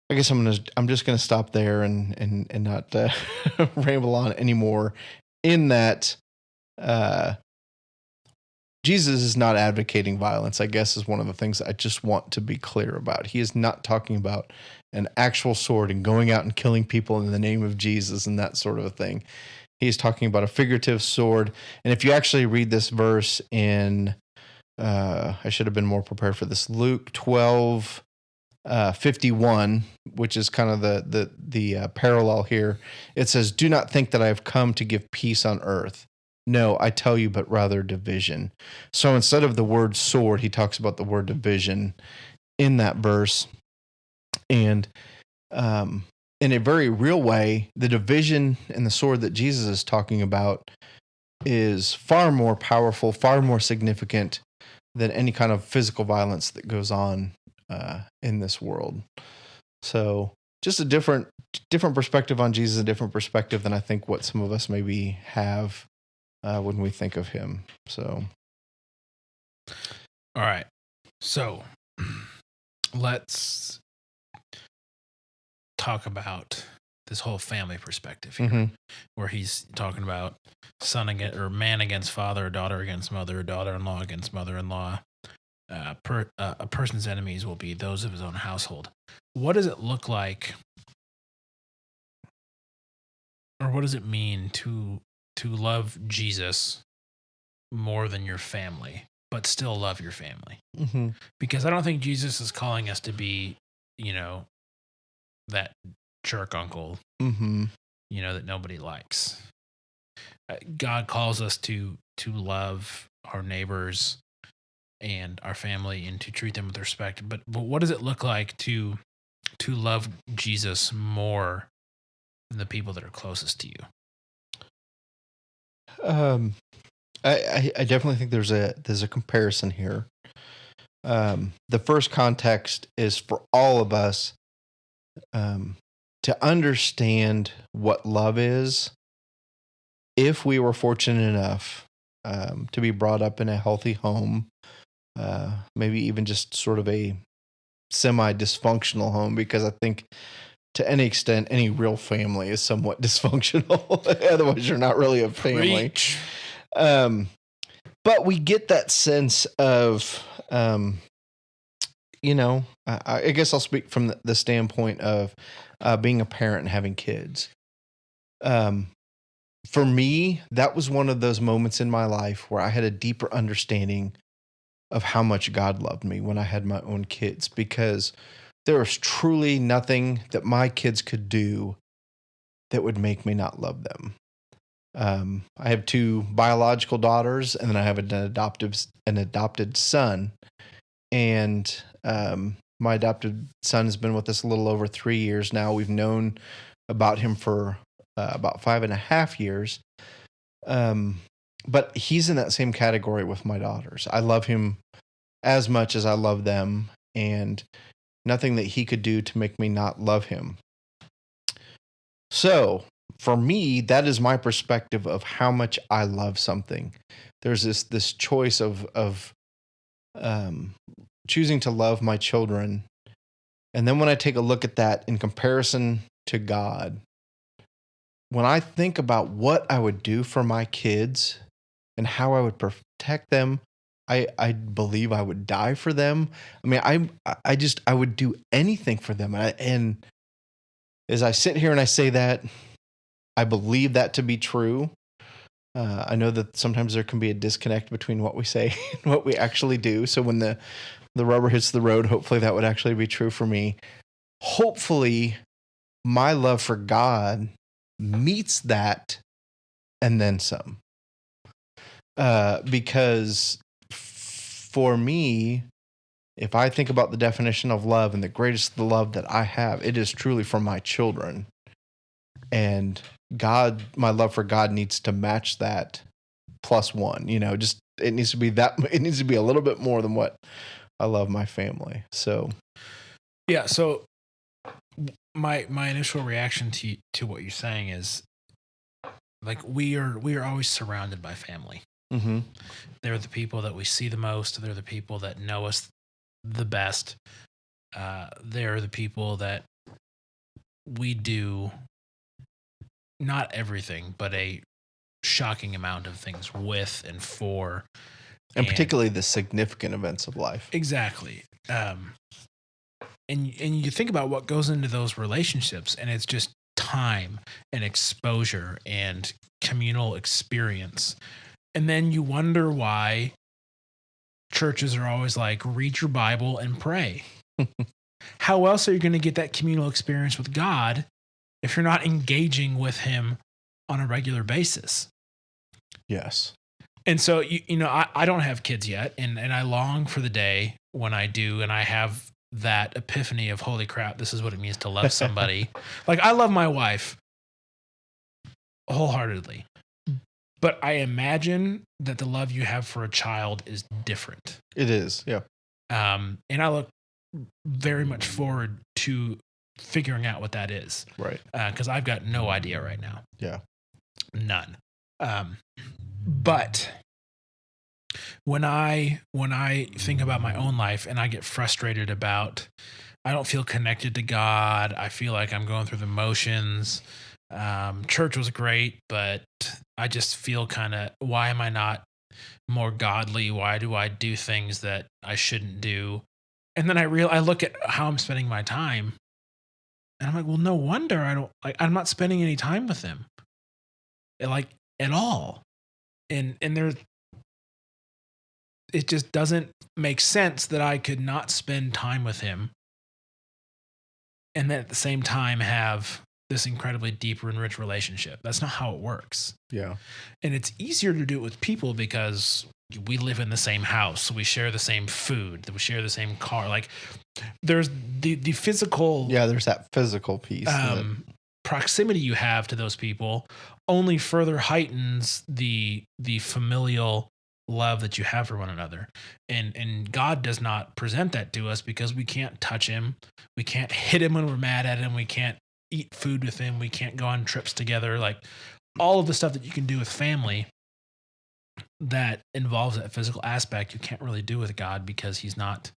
guess I'm just going to stop there and not ramble on anymore. In that, Jesus is not advocating violence, I guess, is one of the things I just want to be clear about. He is not talking about an actual sword and going out and killing people in the name of Jesus and that sort of a thing. He's talking about a figurative sword. And if you actually read this verse in, I should have been more prepared for this, Luke 12:51, which is kind of the parallel here. It says, "Do not think that I have come to give peace on earth. No, I tell you, but rather division." So instead of the word sword, he talks about the word division in that verse. And in a very real way, the division and the sword that Jesus is talking about is far more powerful, far more significant than any kind of physical violence that goes on in this world. So just a different perspective on Jesus, a different perspective than I think what some of us maybe have when we think of him. So, all right. So let's talk about this whole family perspective here, where he's talking about son against, or man against father, daughter against mother, daughter-in-law against mother-in-law. A person's enemies will be those of his own household. What does it look like, or what does it mean to love Jesus more than your family, but still love your family? Because I don't think Jesus is calling us to be, that jerk uncle, that nobody likes. God calls us to love our neighbors and our family and to treat them with respect. But what does it look like to love Jesus more than the people that are closest to you? I definitely think there's a comparison here. The first context is for all of us to understand what love is. If we were fortunate enough to be brought up in a healthy home, maybe even just sort of a semi-dysfunctional home, because I think to any extent, any real family is somewhat dysfunctional. Otherwise, you're not really a family. Preach. But we get that sense of, I guess I'll speak from the standpoint of being a parent and having kids. For me, that was one of those moments in my life where I had a deeper understanding of how much God loved me when I had my own kids, because there was truly nothing that my kids could do that would make me not love them. I have 2 biological daughters, and then I have an adopted son. And my adopted son has been with us a little over 3 years now. We've known about him for about 5.5 years. But he's in that same category with my daughters. I love him as much as I love them, and nothing that he could do to make me not love him. So for me, that is my perspective of how much I love something. There's this choice of choosing to love my children. And then when I take a look at that in comparison to God, when I think about what I would do for my kids and how I would protect them, I believe I would die for them. I mean, I would do anything for them. And as I sit here and I say that, I believe that to be true. I know that sometimes there can be a disconnect between what we say and what we actually do. So when the rubber hits the road, hopefully that would actually be true for me. Hopefully my love for God meets that and then some. Because for me, if I think about the definition of love and the greatest love that I have, it is truly for my children. And God, my love for God needs to match that +1, just it needs to be it needs to be a little bit more than what I love my family. So, yeah. So my initial reaction to what you're saying is, like, we are always surrounded by family. Mm-hmm. They're the people that we see the most. They're the people that know us the best. They're the people that we do not everything, but a shocking amount of things with and for. And particularly the significant events of life. Exactly. And you think about what goes into those relationships, and it's just time and exposure and communal experience. And then you wonder why churches are always like, read your Bible and pray. How else are you going to get that communal experience with God if you're not engaging with him on a regular basis? Yes. And so, I don't have kids yet, and I long for the day when I do, and I have that epiphany of, holy crap, this is what it means to love somebody. Like, I love my wife wholeheartedly, but I imagine that the love you have for a child is different. It is, yeah. And I look very much forward to figuring out what that is. Right. Because I've got no idea right now. Yeah. None. But when I think about my own life and I get frustrated about, I don't feel connected to God. I feel like I'm going through the motions. Church was great, but I just feel kind of, why am I not more godly? Why do I do things that I shouldn't do? And then I look at how I'm spending my time, and I'm like, well, no wonder I'm not spending any time with him, like, at all. And it just doesn't make sense that I could not spend time with him and then at the same time have this incredibly deep and rich relationship. That's not how it works. Yeah. And it's easier to do it with people because we live in the same house. We share the same food. We share the same car. Like, there's the physical. Yeah, there's that physical piece. Proximity you have to those people only further heightens the familial love that you have for one another. And God does not present that to us because we can't touch him. We can't hit him when we're mad at him. We can't eat food with him. We can't go on trips together. Like, all of the stuff that you can do with family that involves that physical aspect, you can't really do with God because he's not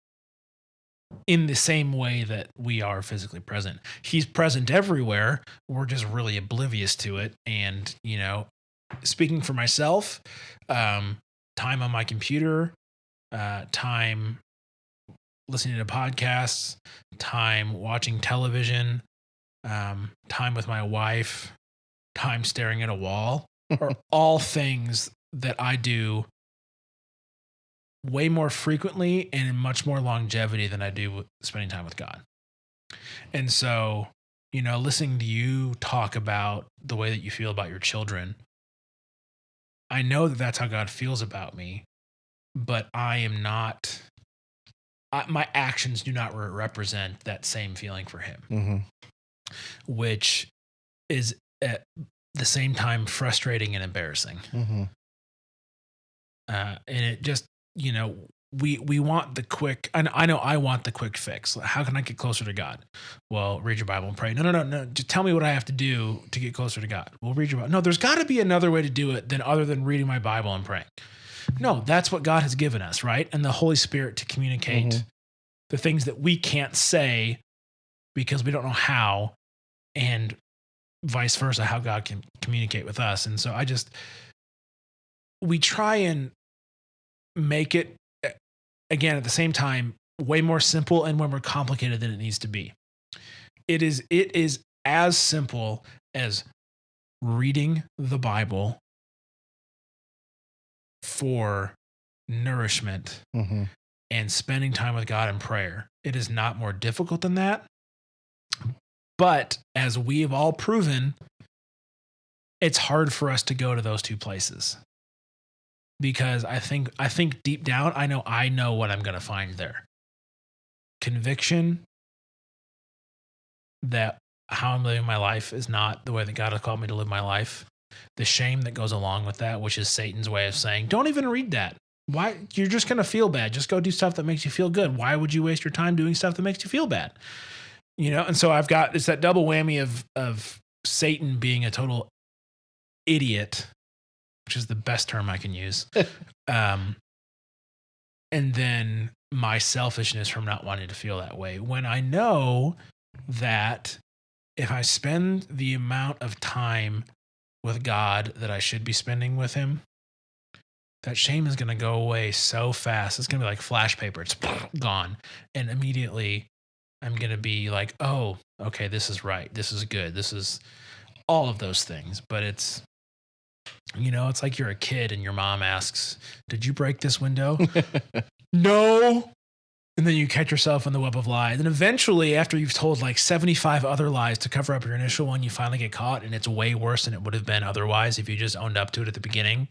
in the same way that we are physically present. He's present everywhere. We're just really oblivious to it. And, speaking for myself, time on my computer, time listening to podcasts, time watching television, time with my wife, time staring at a wall are all things that I do way more frequently and in much more longevity than I do spending time with God. And so, listening to you talk about the way that you feel about your children, I know that that's how God feels about me, but I am not, my actions do not represent that same feeling for him, Mm-hmm. which is at the same time frustrating and embarrassing. Mm-hmm. And it just, we want the quick, and I know I want the quick fix. How can I get closer to God? Well, read your Bible and pray. No. Just tell me what I have to do to get closer to God. Well, read your Bible. No, there's got to be another way to do it other than reading my Bible and praying. No, that's what God has given us, right? And the Holy Spirit to communicate the things that we can't say because we don't know how, and vice versa, how God can communicate with us. And so we try and make it, again, at the same time, way more simple and way more complicated than it needs to be. It is as simple as reading the Bible for nourishment and spending time with God in prayer. It is not more difficult than that. But as we have all proven, it's hard for us to go to those two places. Because I think deep down, I know what I'm going to find there. Conviction that how I'm living my life is not the way that God has called me to live my life. The shame that goes along with that, which is Satan's way of saying, don't even read that. Why? You're just going to feel bad. Just go do stuff that makes you feel good. Why would you waste your time doing stuff that makes you feel bad? And so it's that double whammy of Satan being a total idiot, which is the best term I can use. And then my selfishness from not wanting to feel that way. When I know that if I spend the amount of time with God that I should be spending with him, that shame is going to go away so fast. It's going to be like flash paper. It's gone. And immediately I'm going to be like, oh, okay, this is right. This is good. This is all of those things. But it's like you're a kid and your mom asks, did you break this window? No. And then you catch yourself in the web of lies. And eventually, after you've told like 75 other lies to cover up your initial one, you finally get caught, and it's way worse than it would have been otherwise if you just owned up to it at the beginning.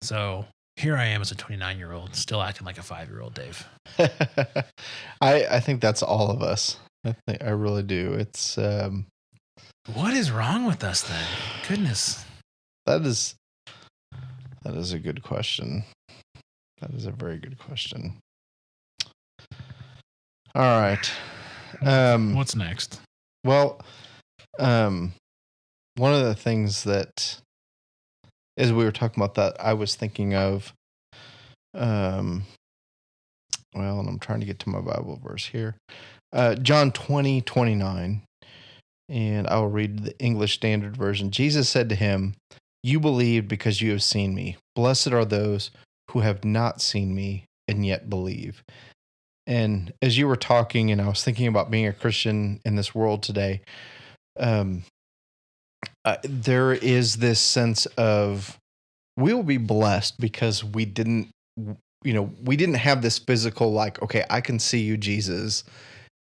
So here I am as a 29-year-old, still acting like a 5-year-old, Dave. I think that's all of us. I really do. It's what is wrong with us then? Goodness. That is a good question. That is a very good question. All right. What's next? Well, one of the things that, as we were talking about that, I was thinking of, and I'm trying to get to my Bible verse here. John 20:29. And I'll read the English Standard Version. Jesus said to him, "You believed because you have seen me. Blessed are those who have not seen me and yet believe." And as you were talking, and I was thinking about being a Christian in this world today, there is this sense of we will be blessed because we didn't have this physical, like, okay, I can see you, Jesus,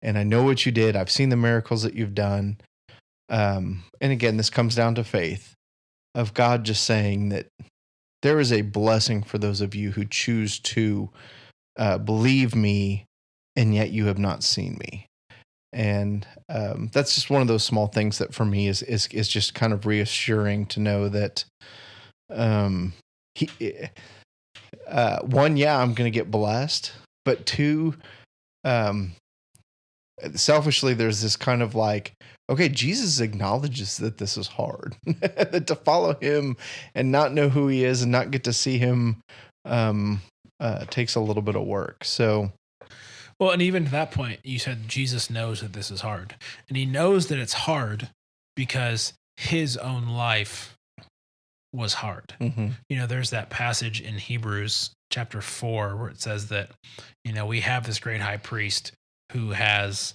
and I know what you did. I've seen the miracles that you've done. And again, this comes down to faith of God just saying that there is a blessing for those of you who choose to believe me, and yet you have not seen me. And that's just one of those small things that for me is just kind of reassuring to know that one, yeah, I'm going to get blessed, but two, selfishly, there's this kind of like, okay, Jesus acknowledges that this is hard, that to follow him and not know who he is and not get to see him takes a little bit of work. So, well, and even to that point, you said Jesus knows that this is hard, and he knows that it's hard because his own life was hard. Mm-hmm. There's that passage in Hebrews chapter 4 where it says that, we have this great high priest who has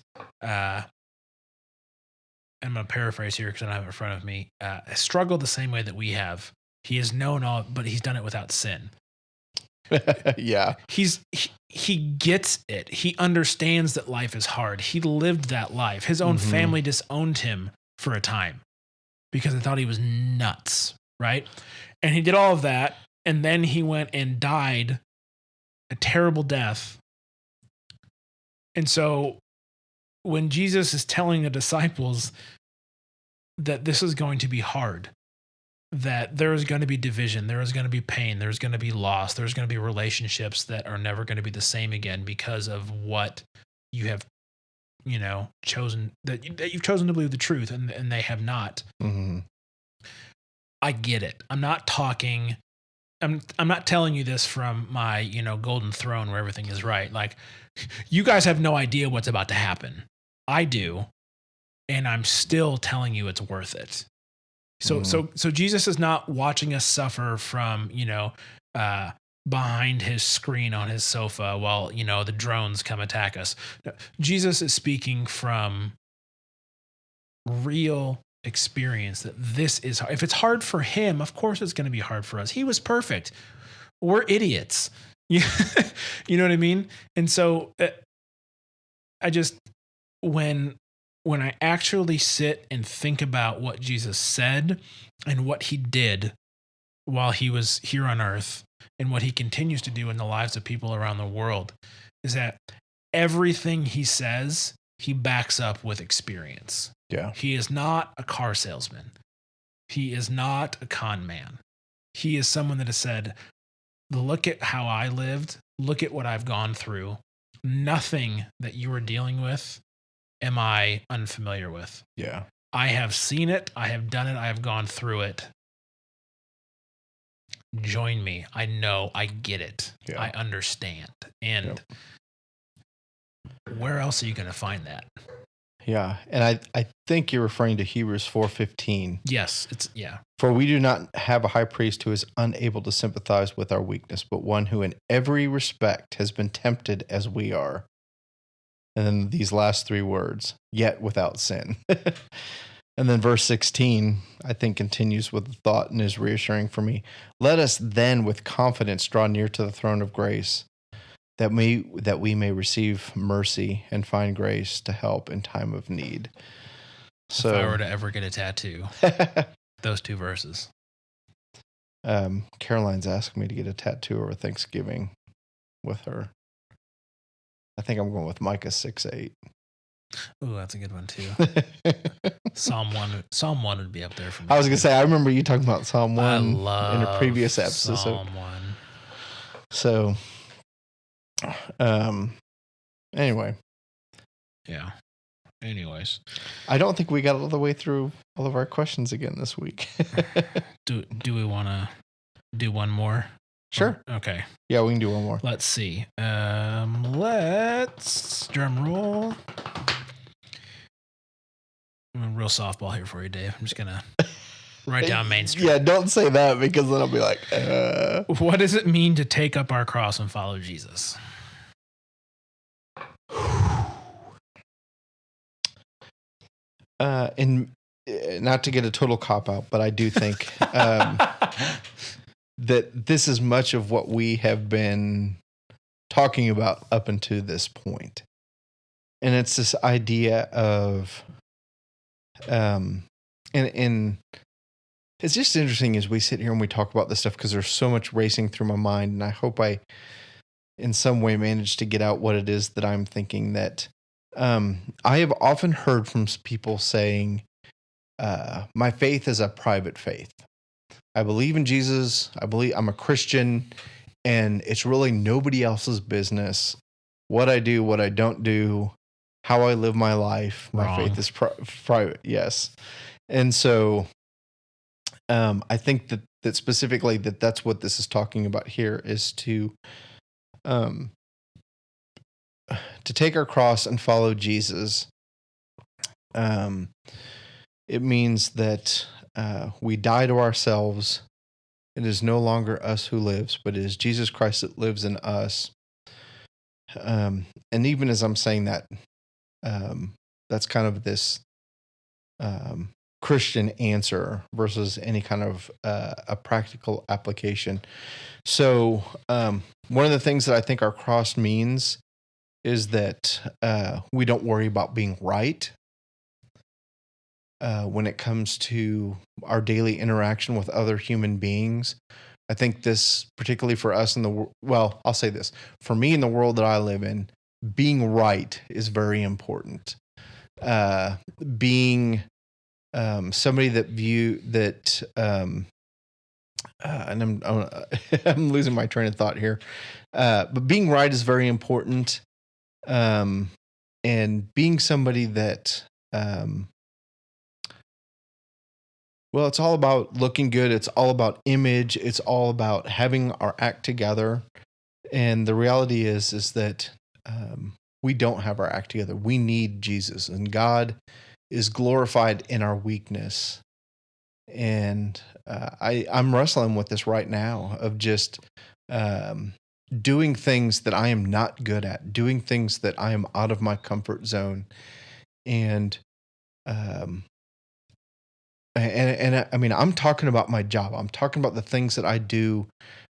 I'm going to paraphrase here because I don't have it in front of me, struggled the same way that we have. He has known all, but he's done it without sin. Yeah. He gets it. He understands that life is hard. He lived that life. His own Mhm. family disowned him for a time because they thought he was nuts, right? And he did all of that, and then he went and died a terrible death. And so when Jesus is telling the disciples that this is going to be hard, that there is going to be division, there is going to be pain, there's going to be loss, there's going to be relationships that are never going to be the same again because of what you have, chosen, that you've chosen to believe the truth, and they have not. Mhm. I get it. I'm not telling you this from my, golden throne where everything is right. Like, you guys have no idea what's about to happen. I do, and I'm still telling you it's worth it. So Jesus is not watching us suffer from, behind his screen on his sofa while, the drones come attack us. No, Jesus is speaking from real experience that this is hard. If it's hard for him, of course it's going to be hard for us. He was perfect. We're idiots. You know what I mean? And so I just, when I actually sit and think about what Jesus said and what he did while he was here on earth and what he continues to do in the lives of people around the world, is that everything he says, he backs up with experience. Yeah. He is not a car salesman. He is not a con man. He is someone that has said, look at how I lived. Look at what I've gone through. Nothing that you are dealing with am I unfamiliar with. Yeah. I have seen it. I have done it. I have gone through it. Join me. I know. I get it. Yeah. I understand. And where else are you going to find that? Yeah. And I think you're referring to Hebrews 4:15. Yes. For we do not have a high priest who is unable to sympathize with our weakness, but one who in every respect has been tempted as we are. And then these last three words, yet without sin. And then verse 16, I think, continues with the thought and is reassuring for me. Let us then with confidence draw near to the throne of grace, that we may receive mercy and find grace to help in time of need. So, if I were to ever get a tattoo, those two verses. Caroline's asking me to get a tattoo over Thanksgiving with her. I think I'm going with Micah 6:8. Ooh, that's a good one too. Psalm 1 would be up there for me. I was going to say, I remember you talking about Psalm 1 in a previous episode. Psalm 1. So, anyway. Yeah. Anyways. I don't think we got all the way through all of our questions again this week. Do we want to do one more? Sure. Okay. Yeah, we can do one more. Let's see. Let's drum roll. Real softball here for you, Dave. I'm just gonna write down Main Street. Yeah, don't say that because then I'll be like, What does it mean to take up our cross and follow Jesus? And not to get a total cop out, but I do think that this is much of what we have been talking about up until this point. And it's this idea of, and it's just interesting as we sit here and we talk about this stuff because there's so much racing through my mind. And I hope I, in some way, managed to get out what it is that I'm thinking that I have often heard from people saying, my faith is a private faith. I believe in Jesus. I'm a Christian, and it's really nobody else's business what I do, what I don't do, how I live my life. My faith is private. Yes. And so I think that specifically that's what this is talking about here is to take our cross and follow Jesus. It means that we die to ourselves. It is no longer us who lives, but it is Jesus Christ that lives in us. And even as I'm saying that, that's kind of this Christian answer versus any kind of a practical application. So one of the things that I think our cross means is that we don't worry about being right when it comes to our daily interaction with other human beings. I think this, particularly for us well, I'll say this. For me in the world that I live in, being right is very important. Being somebody and I'm losing my train of thought here. But being right is very important. And being somebody that, well, it's all about looking good. It's all about image. It's all about having our act together. And the reality is that we don't have our act together. We need Jesus, and God is glorified in our weakness. And I'm wrestling with this right now of just doing things that I am not good at, doing things that I am out of my comfort zone. And I mean, I'm talking about my job. I'm talking about the things that I do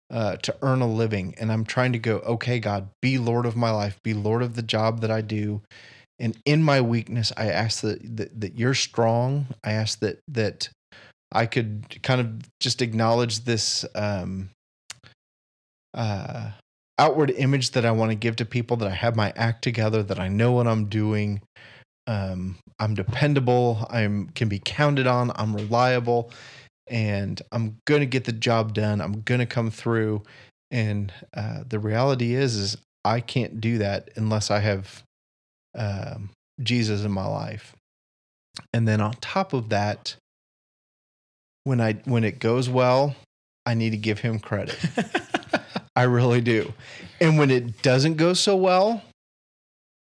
to earn a living. And I'm trying to go, okay, God, be Lord of my life, be Lord of the job that I do. And in my weakness, I ask that you're strong. I ask that I could kind of just acknowledge this outward image that I want to give to people, that I have my act together, that I know what I'm doing. I'm dependable. Can be counted on. I'm reliable, and I'm going to get the job done. I'm going to come through. And the reality is I can't do that unless I have Jesus in my life. And then on top of that, when it goes well, I need to give him credit. I really do. And when it doesn't go so well,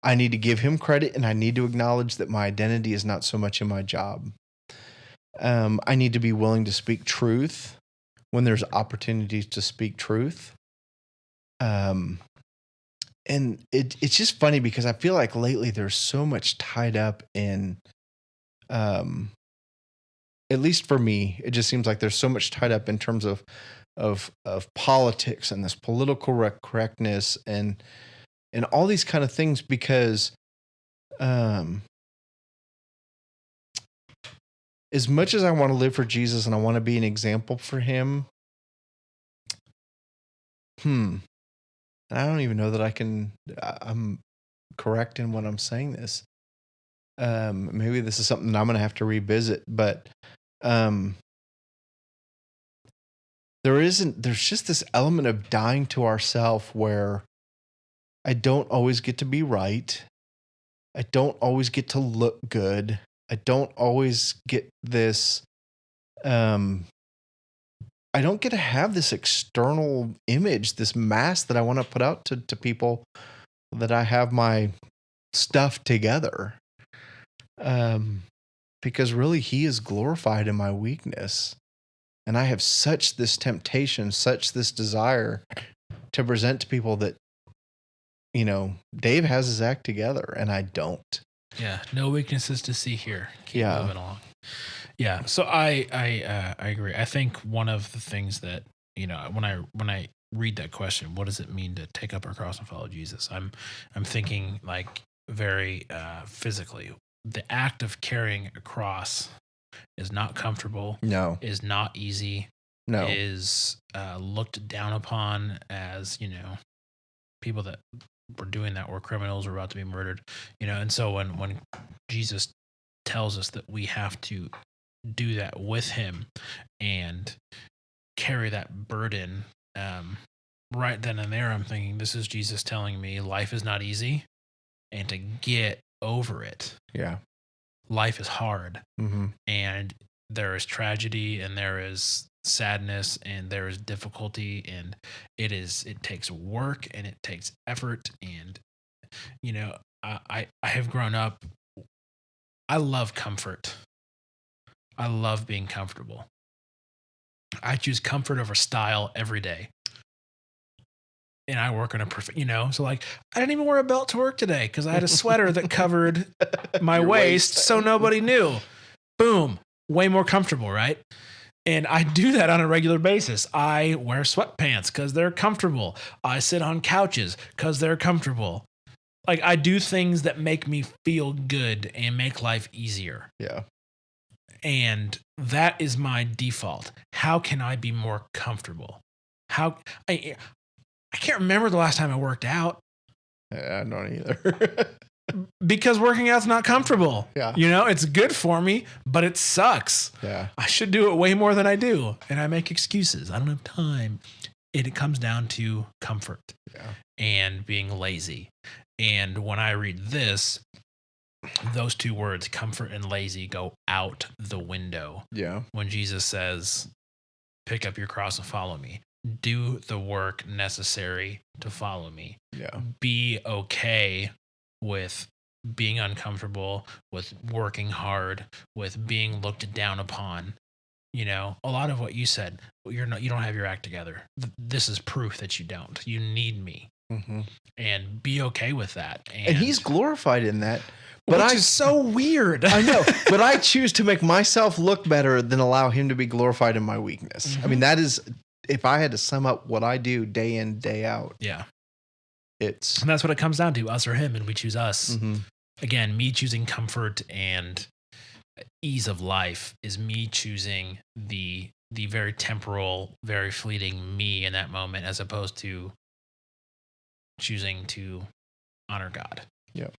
I need to give him credit, and I need to acknowledge that my identity is not so much in my job. I need to be willing to speak truth when there's opportunities to speak truth. And it's just funny because I feel like lately there's so much tied up in, at least for me, it just seems like there's so much tied up in terms of politics and this political correctness and all these kind of things, because as much as I want to live for Jesus and I want to be an example for him, I don't even know that I'm correct in what I'm saying this. Maybe this is something that I'm going to have to revisit, but there's just this element of dying to ourself where I don't always get to be right. I don't always get to look good. I don't always get this, I don't get to have this external image, this mask that I want to put out to people that I have my stuff together. Because really he is glorified in my weakness. And I have such this temptation, such this desire to present to people that, Dave has his act together and I don't. Yeah. No weaknesses to see here. Keep moving along. Yeah. So I agree. I think one of the things that, when I read that question, what does it mean to take up our cross and follow Jesus? I'm thinking like very physically. The act of carrying a cross is not comfortable. No. Is not easy. No. Is looked down upon as, people that were doing that were criminals, were about to be murdered, and so when Jesus tells us that we have to do that with him and carry that burden, right then and there, I'm thinking, this is Jesus telling me life is not easy, and to get over it. Yeah. Life is hard. Mm-hmm. And there is tragedy, and there is sadness, and there is difficulty, and it takes work, and it takes effort. And I have grown up, I love comfort. I love being comfortable. I choose comfort over style every day. And I work on so like, I didn't even wear a belt to work today because I had a sweater that covered my waist, so nobody knew. Boom. Way more comfortable, right? And I do that on a regular basis. I wear sweatpants because they're comfortable. I sit on couches because they're comfortable. Like, I do things that make me feel good and make life easier. Yeah. And that is my default. How can I be more comfortable? I can't remember the last time I worked out. I don't either. Because working out's not comfortable. Yeah. You know, it's good for me, but it sucks. Yeah. I should do it way more than I do. And I make excuses. I don't have time. It comes down to comfort and being lazy. And when I read this, those two words, comfort and lazy, go out the window. Yeah. When Jesus says, pick up your cross and follow me. Do the work necessary to follow me. Yeah. Be okay with being uncomfortable, with working hard, with being looked down upon. You know, a lot of what you said, you don't have your act together. This is proof that you don't. You need me. Mm-hmm. And be okay with that. And he's glorified in that. But which is so weird. I know, but I choose to make myself look better than allow him to be glorified in my weakness. Mm-hmm. I mean, that is, if I had to sum up what I do day in, day out. Yeah. And that's what it comes down to, us or him, and we choose us. Mm-hmm. Again, me choosing comfort and ease of life is me choosing the very temporal, very fleeting me in that moment, as opposed to choosing to honor God. Yeah.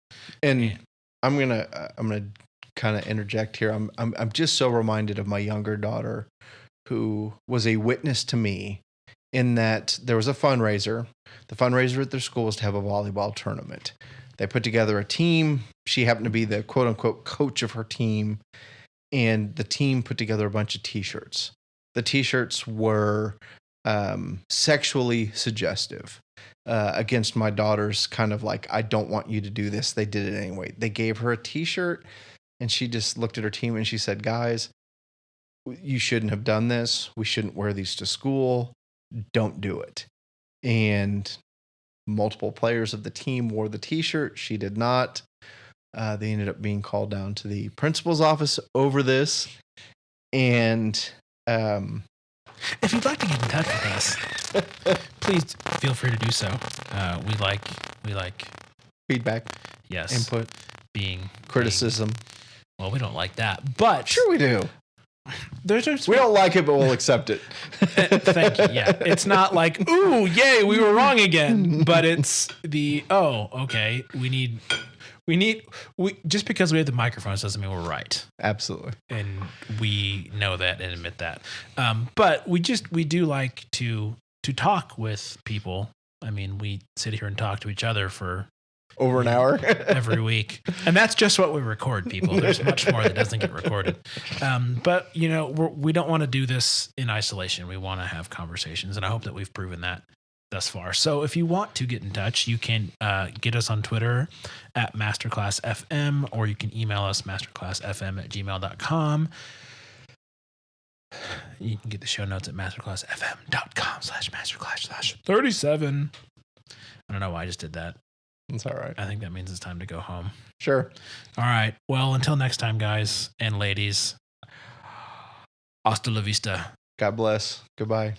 And I'm gonna kind of interject here. I'm just so reminded of my younger daughter, who was a witness to me in that there was a fundraiser. The fundraiser at their school was to have a volleyball tournament. They put together a team. She happened to be the quote unquote coach of her team. And the team put together a bunch of t-shirts. The t-shirts were sexually suggestive against my daughter's kind of like, I don't want you to do this. They did it anyway. They gave her a t-shirt and she just looked at her team and she said, guys, you shouldn't have done this. We shouldn't wear these to school. Don't do it. And multiple players of the team wore the t-shirt. She did not. They ended up being called down to the principal's office over this. And if you'd like to get in touch with us, please feel free to do so. We like feedback, yes, input, criticism. Well, we don't like that, but sure we do. We don't like it, but we'll accept it. Thank you. Yeah, it's not like, ooh, yay, we were wrong again. But it's okay. We just because we have the microphones doesn't mean we're right. Absolutely. And we know that and admit that. But we do like to talk with people. I mean, we sit here and talk to each other for over an hour every week. And that's just what we record, people. There's much more that doesn't get recorded. But we don't want to do this in isolation. We want to have conversations. And I hope that we've proven that thus far. So if you want to get in touch, you can get us on Twitter at masterclassfm, or you can email us masterclassfm@gmail.com. You can get the show notes at masterclassfm.com/masterclass/37. I don't know why I just did that. It's all right. I think that means it's time to go home. Sure. All right. Well, until next time, guys and ladies, hasta la vista. God bless. Goodbye.